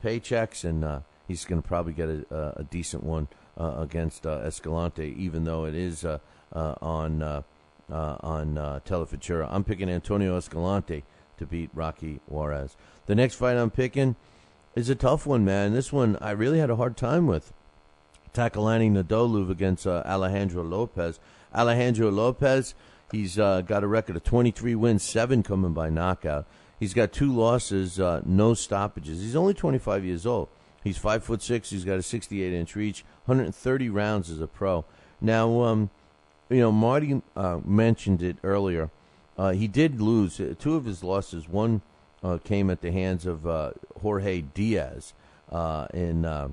paychecks, and he's going to probably get a decent one against Escalante, even though it is on Telefutura. I'm picking Antonio Escalante to beat Rocky Juarez. The next fight I'm picking is a tough one, man. This one I really had a hard time with. Takalani Nadoluv against Alejandro Lopez. Alejandro Lopez, he's got a record of 23 wins, 7 coming by knockout. He's got 2 losses, no stoppages. He's only 25 years old. He's 5'6". He's got a 68-inch reach, 130 rounds as a pro. Now, Marty mentioned it earlier. He did lose 2 of his losses. One came at the hands of Jorge Diaz in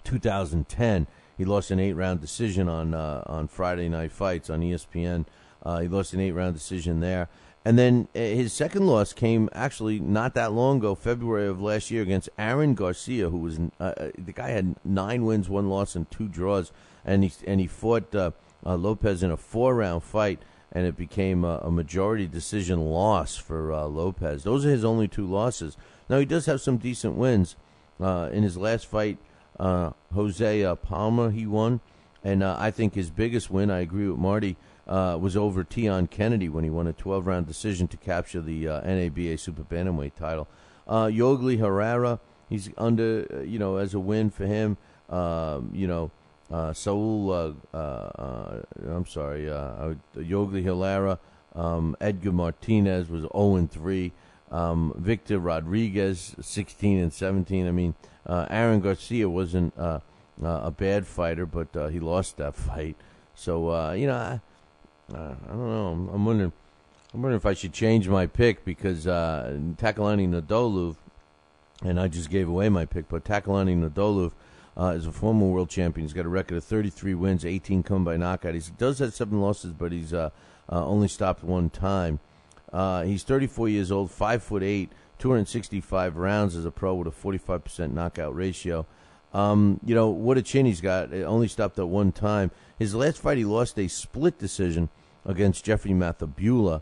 2010. He lost an 8-round decision on Friday Night Fights on ESPN. He lost an 8-round decision there. And then his second loss came actually not that long ago, February of last year, against Aaron Garcia, who was the guy had 9 wins, 1 loss, and 2 draws, and he fought Lopez in a 4-round fight, and it became a majority decision loss for Lopez. Those are his only 2 losses. Now he does have some decent wins. In his last fight, Jose Palma, he won, and I think his biggest win, I agree with Marty, was over Tion Kennedy when he won a 12-round decision to capture the NABA Super Bantamweight title. Yogli Herrera, he's under, as a win for him. Yogli Herrera, Edgar Martinez was 0-3. Victor Rodriguez, 16-17. I mean, Aaron Garcia wasn't a bad fighter, but he lost that fight. So, I don't know. I'm wondering if I should change my pick because Takalani Nadolov, and I just gave away my pick, but Takalani Nadolov is a former world champion. He's got a record of 33 wins, 18 come by knockout. He does have 7 losses, but he's only stopped 1 time. He's 34 years old, 5'8", 265 rounds as a pro with a 45% knockout ratio. What a chin he's got. It only stopped at 1 time. His last fight, he lost a split decision against Jeffrey Mathabula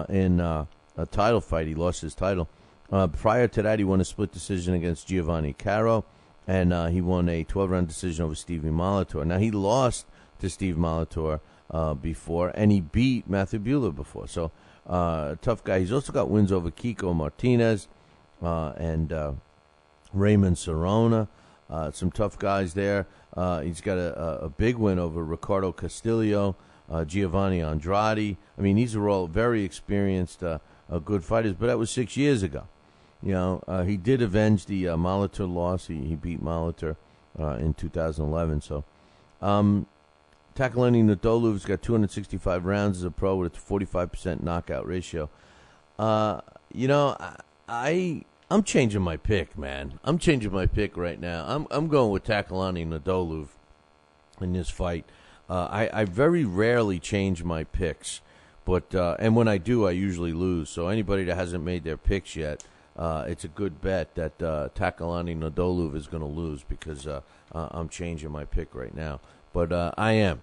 in a title fight. He lost his title. Prior to that, he won a split decision against Giovanni Caro, and he won a 12-round decision over Stevie Molitor. Now, he lost to Steve Molitor before, and he beat Mathabula before. So, tough guy. He's also got wins over Kiko Martinez and Raymond Serrona. Some tough guys there. He's got a big win over Ricardo Castillo, Giovanni Andrade. I mean, these are all very experienced, good fighters, but that was 6 years ago. He did avenge the Molitor loss. He beat Molitor in 2011. So, Takalani Nadolov's got 265 rounds as a pro with a 45% knockout ratio. I'm changing my pick, man. I'm changing my pick right now. I'm going with Takalani Nadolov in this fight. I very rarely change my picks, but and when I do, I usually lose. So anybody that hasn't made their picks yet, it's a good bet that Takalani Nadolov is going to lose because I'm changing my pick right now. But I am.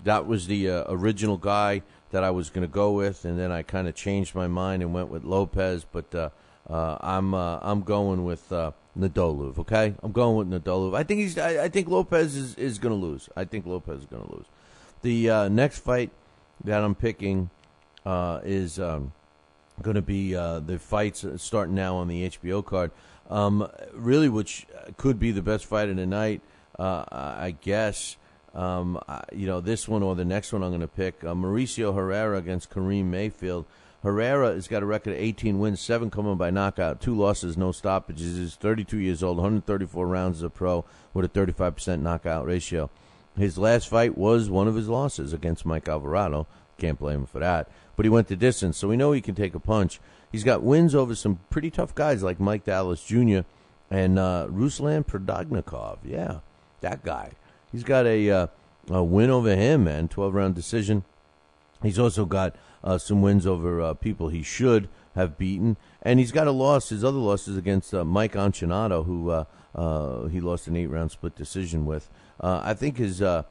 That was the original guy that I was going to go with, and then I kind of changed my mind and went with Lopez, but I'm going with Nadolov. Okay, I'm going with Nadolov. I think Lopez is going to lose. I think Lopez is going to lose. The next fight that I'm picking is going to be the fights starting now on the HBO card. Really, which could be the best fight of the night, I guess. This one or the next one I'm going to pick. Mauricio Herrera against Kareem Mayfield. Herrera has got a record of 18 wins, 7 coming by knockout, 2 losses, no stoppages. He's 32 years old, 134 rounds as a pro with a 35% knockout ratio. His last fight was one of his losses against Mike Alvarado. Can't blame him for that. But he went the distance, so we know he can take a punch. He's got wins over some pretty tough guys like Mike Dallas Jr. and Ruslan Prodagnikov. Yeah, that guy. He's got a win over him, man, 12-round decision. He's also got some wins over people he should have beaten. And he's got a loss, his other losses against Mike Ancionato, who he lost an 8-round split decision with. I think his level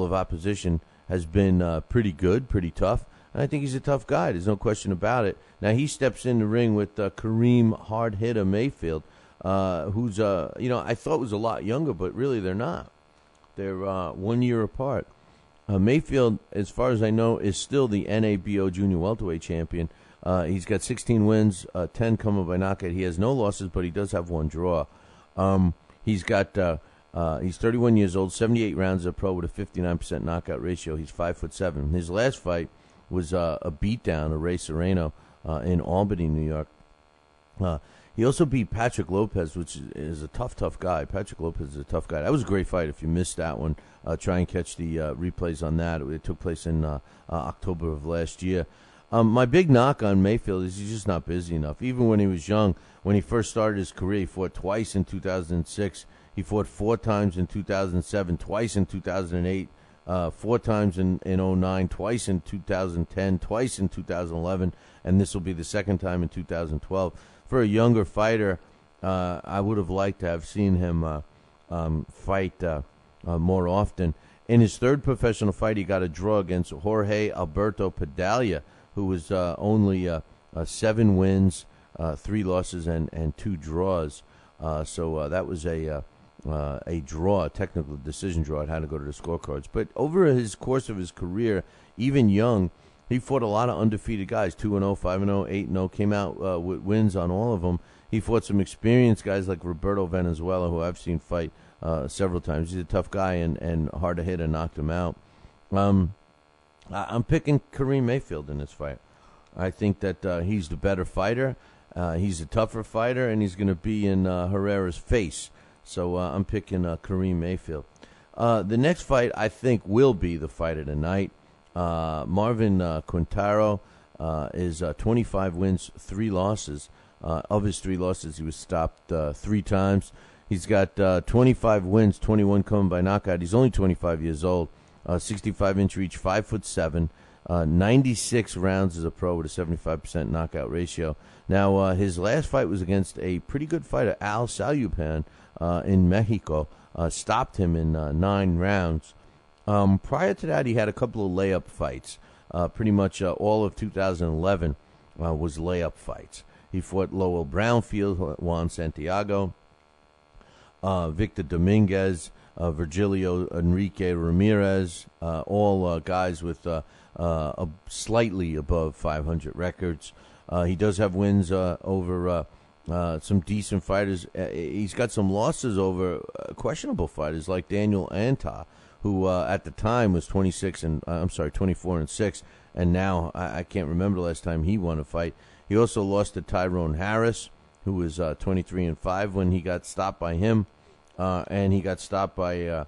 of opposition has been pretty good, pretty tough. And I think he's a tough guy. There's no question about it. Now, he steps in the ring with Kareem hard-hitter Mayfield, who's, I thought was a lot younger, but really they're not. They're 1 year apart. Mayfield, as far as I know, is still the NABO junior welterweight champion. He's got 16 wins, 10 coming by knockout. He has no losses, but he does have 1 draw. He's got He's 31 years old, 78 rounds as a pro with a 59% knockout ratio. He's 5'7". His last fight was a beatdown of Ray Serrano in Albany, New York. He also beat Patrick Lopez, which is a tough guy. Patrick Lopez is a tough guy. That was a great fight. If you missed that one, try and catch the replays on that. It took place in October of last year. My big knock on Mayfield is he's just not busy enough. Even when he was young, when he first started his career, he fought twice in 2006. He fought 4 times in 2007, twice in 2008, 4 times in 2009, twice in 2010, twice in 2011, and this will be the second time in 2012. For a younger fighter, I would have liked to have seen him fight more often. In his third professional fight, he got a draw against Jorge Alberto Padilla, who was only 7 wins, 3 losses, and 2 draws. So that was a draw, a technical decision draw. It had to go to the scorecards. But over his course of his career, even young, he fought a lot of undefeated guys, 2-0, 5-0, 8-0, came out with wins on all of them. He fought some experienced guys like Roberto Valenzuela, who I've seen fight several times. He's a tough guy and hard to hit and knocked him out. I'm picking Kareem Mayfield in this fight. I think that he's the better fighter. He's a tougher fighter, and he's going to be in Herrera's face. So I'm picking Kareem Mayfield. The next fight, I think, will be the fight of the night. Marvin Quintero is 25 wins, 3 losses. Of his 3 losses, he was stopped 3 times. He's got 25 wins, 21 coming by knockout. He's only 25 years old, 65-inch reach, 5'7", 96 rounds as a pro with a 75% knockout ratio. Now, his last fight was against a pretty good fighter, Al Salupan, in Mexico. Stopped him in 9 rounds. Prior to that, he had a couple of layup fights. Pretty much all of 2011 was layup fights. He fought Lowell Brownfield, Juan Santiago, Victor Dominguez, Virgilio Enrique Ramirez, all guys with slightly above 500 records. He does have wins over some decent fighters. He's got some losses over questionable fighters like Daniel Anta, who at the time was 24-6, and now I can't remember the last time he won a fight. He also lost to Tyrone Harris, who was 23-5 when he got stopped by him, and he got stopped by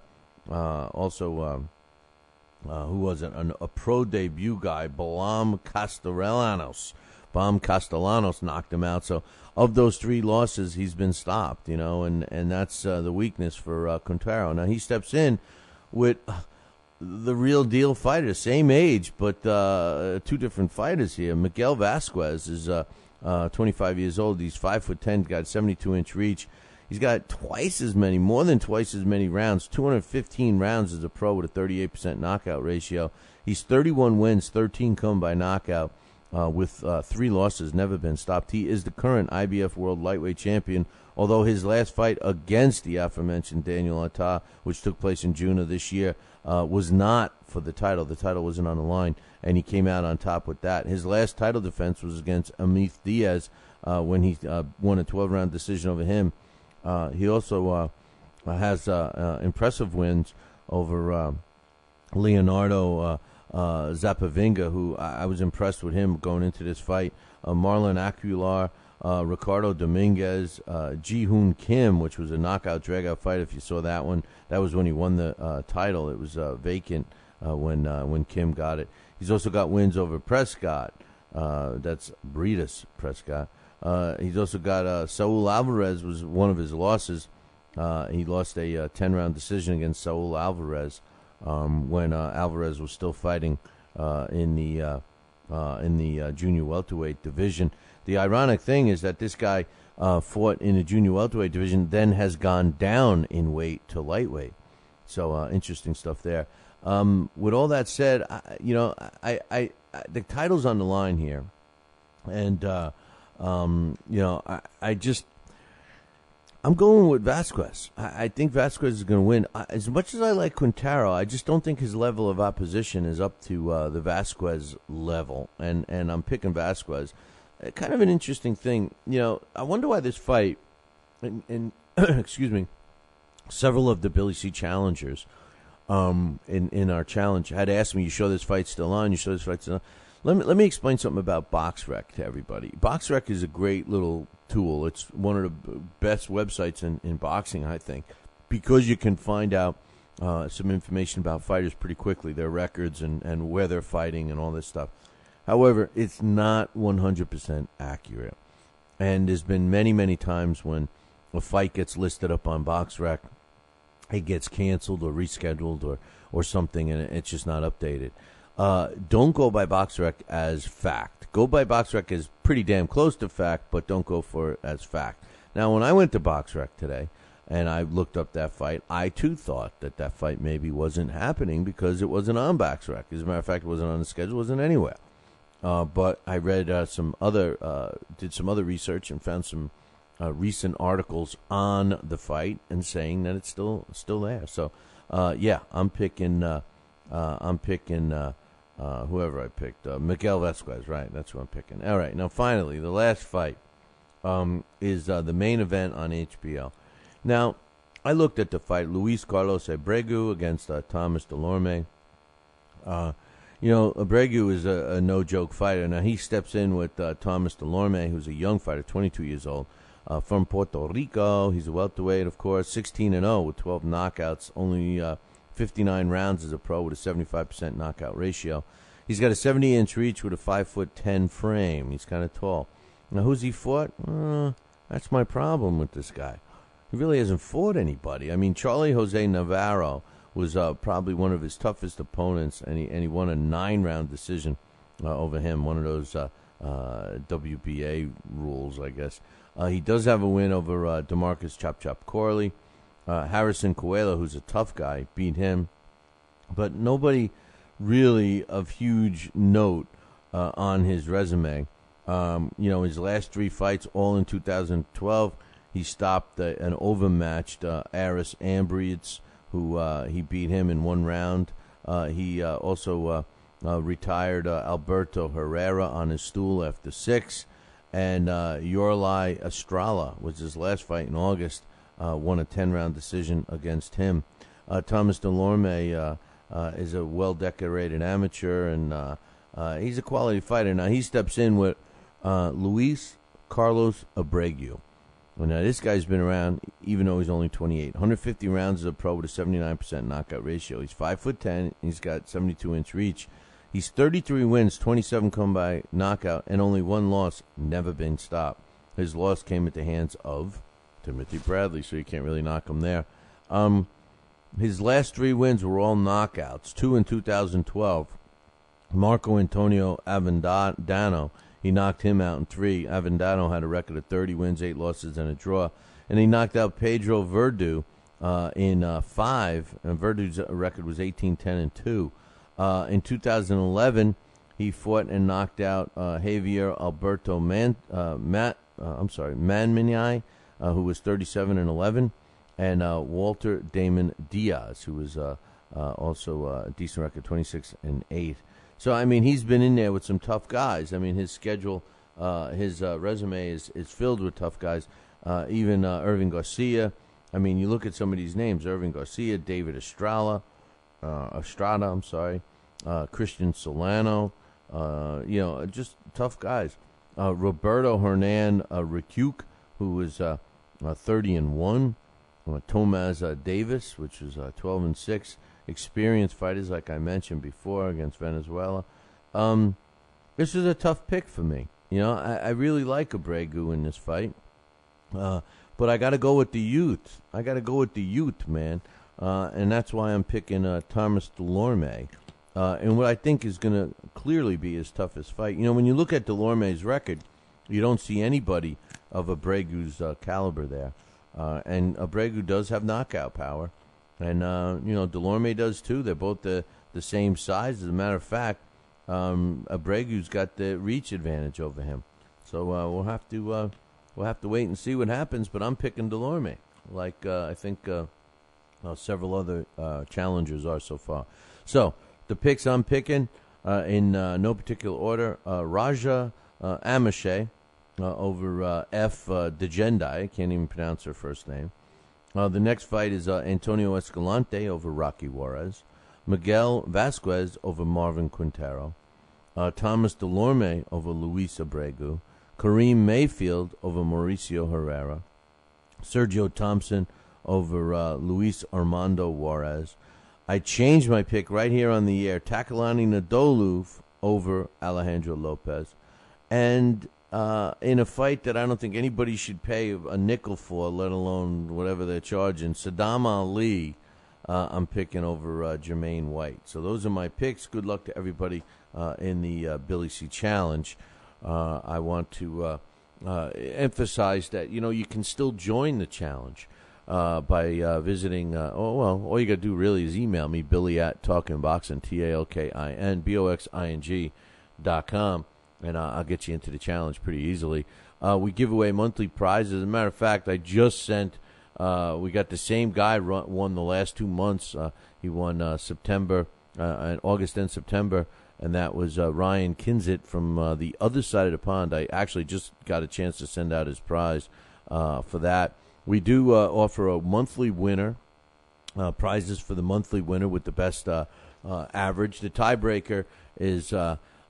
who was it? A pro debut guy, Bam Castellanos. Bam Castellanos knocked him out. So of those 3 losses, he's been stopped, and that's the weakness for Quintero. Now he steps in with the real deal fighter, same age, but 2 different fighters here. Miguel Vasquez is 25 years old. He's 5'10", got 72-inch reach. He's got more than twice as many rounds, 215 rounds as a pro with a 38% knockout ratio. He's 31 wins, 13 come by knockout, with 3 losses, never been stopped. He is the current IBF World Lightweight Champion, although his last fight against the aforementioned Daniel Anta, which took place in June of this year, was not for the title. The title wasn't on the line, and he came out on top with that. His last title defense was against Amith Diaz when he won a 12-round decision over him. He also has impressive wins over Leonardo Zapavinga, who I was impressed with him going into this fight. Marlon Aguilar, Ricardo Dominguez, Ji-Hoon Kim, which was a knockout dragout fight. If you saw that one, that was when he won the title. It was vacant when Kim got it. He's also got wins over Prescott. That's Breedis Prescott. He's also got Saul Alvarez was one of his losses. He lost a 10-round decision against Saul Alvarez when Alvarez was still fighting in the junior welterweight division. The ironic thing is that this guy fought in the junior welterweight division, then has gone down in weight to lightweight. So interesting stuff there. With all that said, I the title's on the line here, and I'm going with Vasquez. I think Vasquez is going to win. As much as I like Quintero, I just don't think his level of opposition is up to the Vasquez level, and I'm picking Vasquez. Kind of an interesting thing. I wonder why this fight, and excuse me, several of the Billy C challengers in our challenge had asked me, "You sure this fight's still on? You sure this fight's still on?" Let me explain something about BoxRec to everybody. BoxRec is a great little tool. It's one of the best websites in boxing, I think, because you can find out some information about fighters pretty quickly, their records and where they're fighting and all this stuff. However, it's not 100% accurate. And there's been many, many times when a fight gets listed up on BoxRec, it gets canceled or rescheduled or something, and it's just not updated. Don't go by BoxRec as fact. Go by BoxRec as pretty damn close to fact, but don't go for it as fact. Now, when I went to BoxRec today and I looked up that fight, I too thought that fight maybe wasn't happening because it wasn't on BoxRec. As a matter of fact, it wasn't on the schedule, it wasn't anywhere. But I read did some other research and found some recent articles on the fight and saying that it's still there. So, yeah, I'm picking whoever I picked, Miguel Vasquez, right? That's who I'm picking. All right, now finally, the last fight is the main event on HBO. Now, I looked at the fight, Luis Carlos Abregu against Thomas Delorme. Abregu is a no-joke fighter. Now, he steps in with Thomas Delorme, who's a young fighter, 22 years old, from Puerto Rico. He's a welterweight, of course, 16-0 with 12 knockouts, only 59 rounds as a pro with a 75% knockout ratio. He's got a 70-inch reach with a 5'10" frame. He's kind of tall. Now, who's he fought? That's my problem with this guy. He really hasn't fought anybody. I mean, Charlie Jose Navarro was probably one of his toughest opponents, and he won a 9-round decision over him, one of those WBA rules, I guess. He does have a win over DeMarcus Chop Chop Corley. Harrison Coelho, who's a tough guy, beat him. But nobody really of huge note on his resume. His last 3 fights, all in 2012, he stopped an overmatched Aris Ambrietz, who he beat him in 1 round. He also retired Alberto Herrera on his stool after 6. And Yorlai Estrella was his last fight in August, won a 10-round decision against him. Thomas Delorme is a well-decorated amateur, and he's a quality fighter. Now, he steps in with Luis Carlos Abregu. Well, now, this guy's been around, even though he's only 28. 150 rounds as a pro with a 79% knockout ratio. He's 5'10". He's got 72-inch reach. He's 33 wins, 27 come by knockout, and only 1 loss, never been stopped. His loss came at the hands of Timothy Bradley, so you can't really knock him there. His last 3 wins were all knockouts, 2 in 2012. Marco Antonio Avendano, he knocked him out in 3. Avendano had a record of 30 wins, 8 losses, and a draw. And he knocked out Pedro Verdu in 5, and Verdu's record was 18-10-2. In 2011, he fought and knocked out Javier Alberto Manminay, who was 37-11, and Walter Damon Diaz, who was also a decent record, 26-8. So, I mean, he's been in there with some tough guys. I mean, his schedule, his resume is filled with tough guys. Even Irving Garcia. I mean, you look at some of these names: Irving Garcia, David Estrada, Christian Solano. Just tough guys. Roberto Hernan Ricuc, who was 30-1. Tomaz Davis, which was 12-6. Experienced fighters, like I mentioned before, against Venezuela. This is a tough pick for me. I really like Abregu in this fight. But I got to go with the youth. Man. And that's why I'm picking Thomas Delorme. And what I think is going to clearly be his toughest fight. When you look at Delorme's record, you don't see anybody of Abregu's caliber there. And Abregu does have knockout power. And, Delorme does too. They're both the same size. As a matter of fact, Abregu's got the reach advantage over him. So we'll have to wait and see what happens. But I'm picking Delorme, like I think several other challengers are so far. So the picks I'm picking in no particular order: Raja Amache over F. Degendai. I can't even pronounce her first name. The next fight is Antonio Escalante over Rocky Juarez. Miguel Vasquez over Marvin Quintero. Thomas Delorme over Luis Abregu. Kareem Mayfield over Mauricio Herrera. Sergio Thompson over Luis Armando Juarez. I changed my pick right here on the air. Takalani Nadolu over Alejandro Lopez. And in a fight that I don't think anybody should pay a nickel for, let alone whatever they're charging, Saddam Ali, I'm picking over Jermaine White. So those are my picks. Good luck to everybody in the Billy C. Challenge. I want to emphasize that, you can still join the challenge by visiting, all you got to do really is email me, Billy at talkingboxing, TalkinBoxing.com, and I'll get you into the challenge pretty easily. We give away monthly prizes. As a matter of fact, I just sent, we got the same guy won the last 2 months. He won September, August and September, and that was Ryan Kinzit from the other side of the pond. I actually just got a chance to send out his prize for that. We do offer a monthly winner, prizes for the monthly winner with the best average. The tiebreaker is,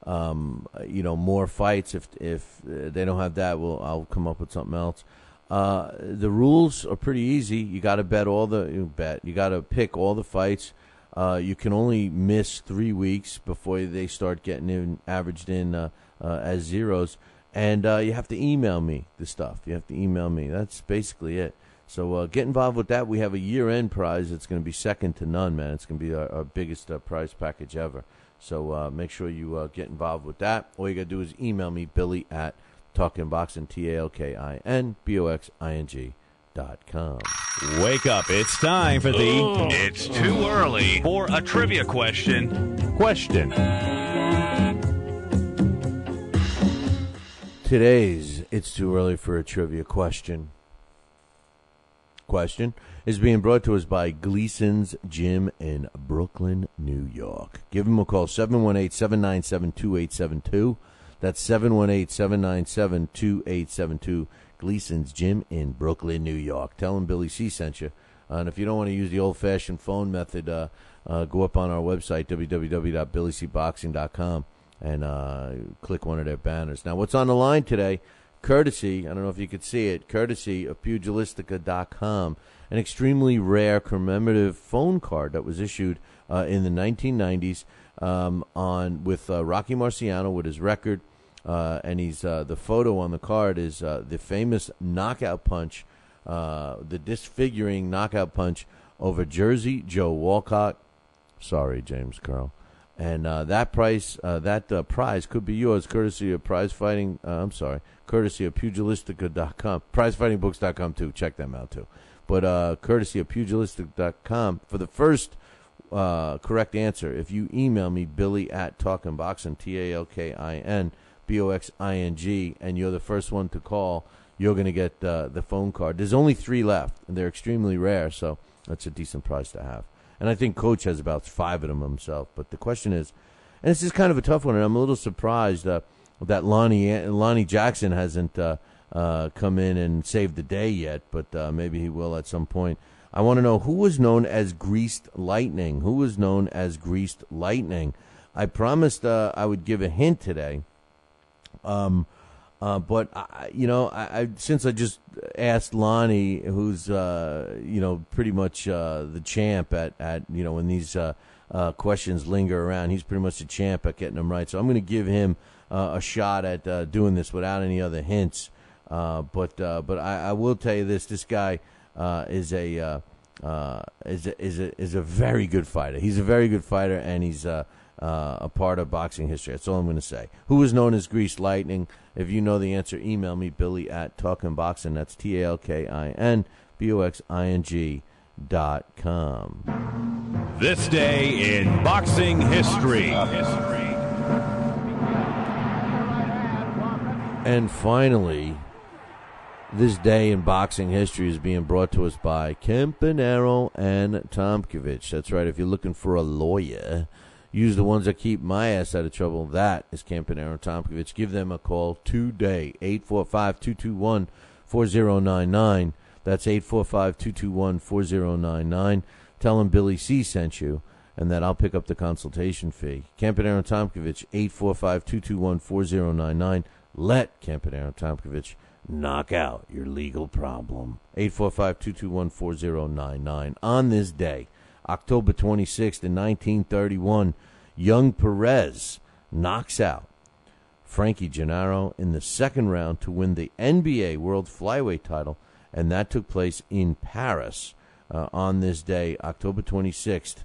more fights. If they don't have that, I'll come up with something else. The rules are pretty easy. You got to You got to pick all the fights. You can only miss 3 weeks before they start getting averaged in as zeros. And you have to email me the stuff. You have to email me. That's basically it. So get involved with that. We have a year-end prize. It's going to be second to none, man. It's going to be our biggest prize package ever. So make sure you get involved with that. All you got to do is email me, Billy at talkingboxing, TalkinBoxing.com. Wake up. It's time for the It's Too Early for a Trivia Question. Today's It's Too Early for a Trivia Question is being brought to us by Gleason's Gym in Brooklyn, New York. Give them a call, 718-797-2872. That's 718-797-2872. Gleason's Gym in Brooklyn, New York. Tell them Billy C. sent you. And if you don't want to use the old-fashioned phone method, go up on our website, www.billycboxing.com. and click one of their banners. Now, what's on the line today, courtesy, I don't know if you could see it, courtesy of Pugilistica.com, an extremely rare commemorative phone card that was issued in the 1990s with Rocky Marciano with his record, and he's the photo on the card is the famous knockout punch, the disfiguring knockout punch over Jersey Joe Walcott. Sorry, James Carl. And that prize could be yours, courtesy of courtesy of Pugilistica.com, prizefightingbooks.com too. Check them out too. But courtesy of Pugilistic.com for the first correct answer. If you email me, Billy at talkingboxing, TalkinBoxing, and you're the first one to call, you're going to get the phone card. There's only 3 left, and they're extremely rare, so that's a decent prize to have. And I think Coach has about 5 of them himself. But the question is, and this is kind of a tough one, and I'm a little surprised that Lonnie Jackson hasn't come in and saved the day yet, but maybe he will at some point. I want to know who was known as Greased Lightning. Who was known as Greased Lightning? I promised I would give a hint today. But I since I just asked Lonnie, who's pretty much the champ at when these questions linger around, he's pretty much the champ at getting them right. So I'm going to give him a shot at doing this without any other hints. But I will tell you this: this guy is a very good fighter. He's a very good fighter, and he's a part of boxing history. That's all I'm going to say. Who was known as Greased Lightning? If you know the answer, email me, Billy at talkingboxing. That's TalkinBoxing.com. This day in boxing history. And finally, this day in boxing history is being brought to us by Campanaro and Tomkovich. That's right. If you're looking for a lawyer, use the ones that keep my ass out of trouble. That is Campanaro and Tomkovich. Give them a call today, 845-221-4099. That's 845-221-4099. Tell him Billy C. sent you, and that I'll pick up the consultation fee. Campanaro and Tomkovich, 845-221-4099. Let Campanaro and Tomkovich knock out your legal problem. 845-221-4099. On this day, October 26th in 1931, young Perez knocks out Frankie Gennaro in the second round to win the NBA World Flyweight title, and that took place in Paris on this day, October 26th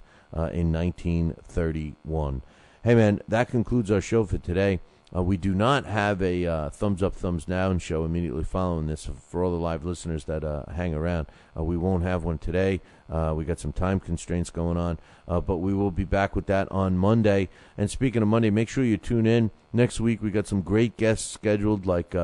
in 1931. Hey, man, that concludes our show for today. We do not have a thumbs up, thumbs down show immediately following this for all the live listeners that hang around. We won't have one today. We got some time constraints going on, but we will be back with that on Monday. And speaking of Monday, make sure you tune in. Next week, we got some great guests scheduled, like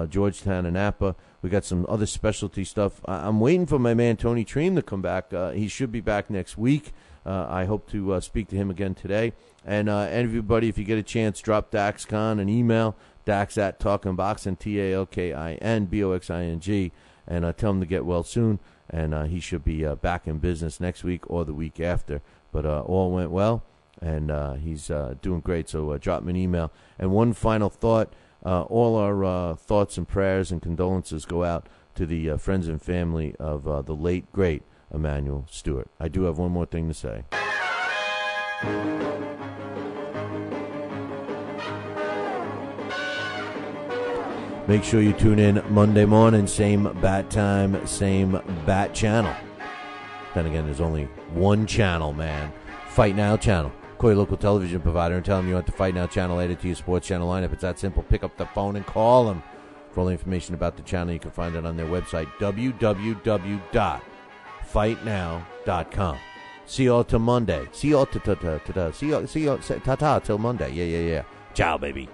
Georgetown and Napa. We got some other specialty stuff. I'm waiting for my man Tony Treem to come back. He should be back next week. I hope to speak to him again today. And everybody, if you get a chance, drop DaxCon an email, Dax@TalkinBoxing, TalkinBoxing, and tell him to get well soon. And he should be back in business next week or the week after. But all went well, and he's doing great. So drop him an email. And one final thought, all our thoughts and prayers and condolences go out to the friends and family of the late, great Emmanuel Steward. I do have one more thing to say. Make sure you tune in Monday morning, same bat time, same bat channel. Then again, there's only one channel, man. Fight Now channel. Call your local television provider and tell them you want the Fight Now channel added to your sports channel lineup. It's that simple. Pick up the phone and call them. For all the information about the channel, you can find it on their website, www.fightnow.com. See you all till Monday. See you all till Monday. Yeah. Ciao, baby.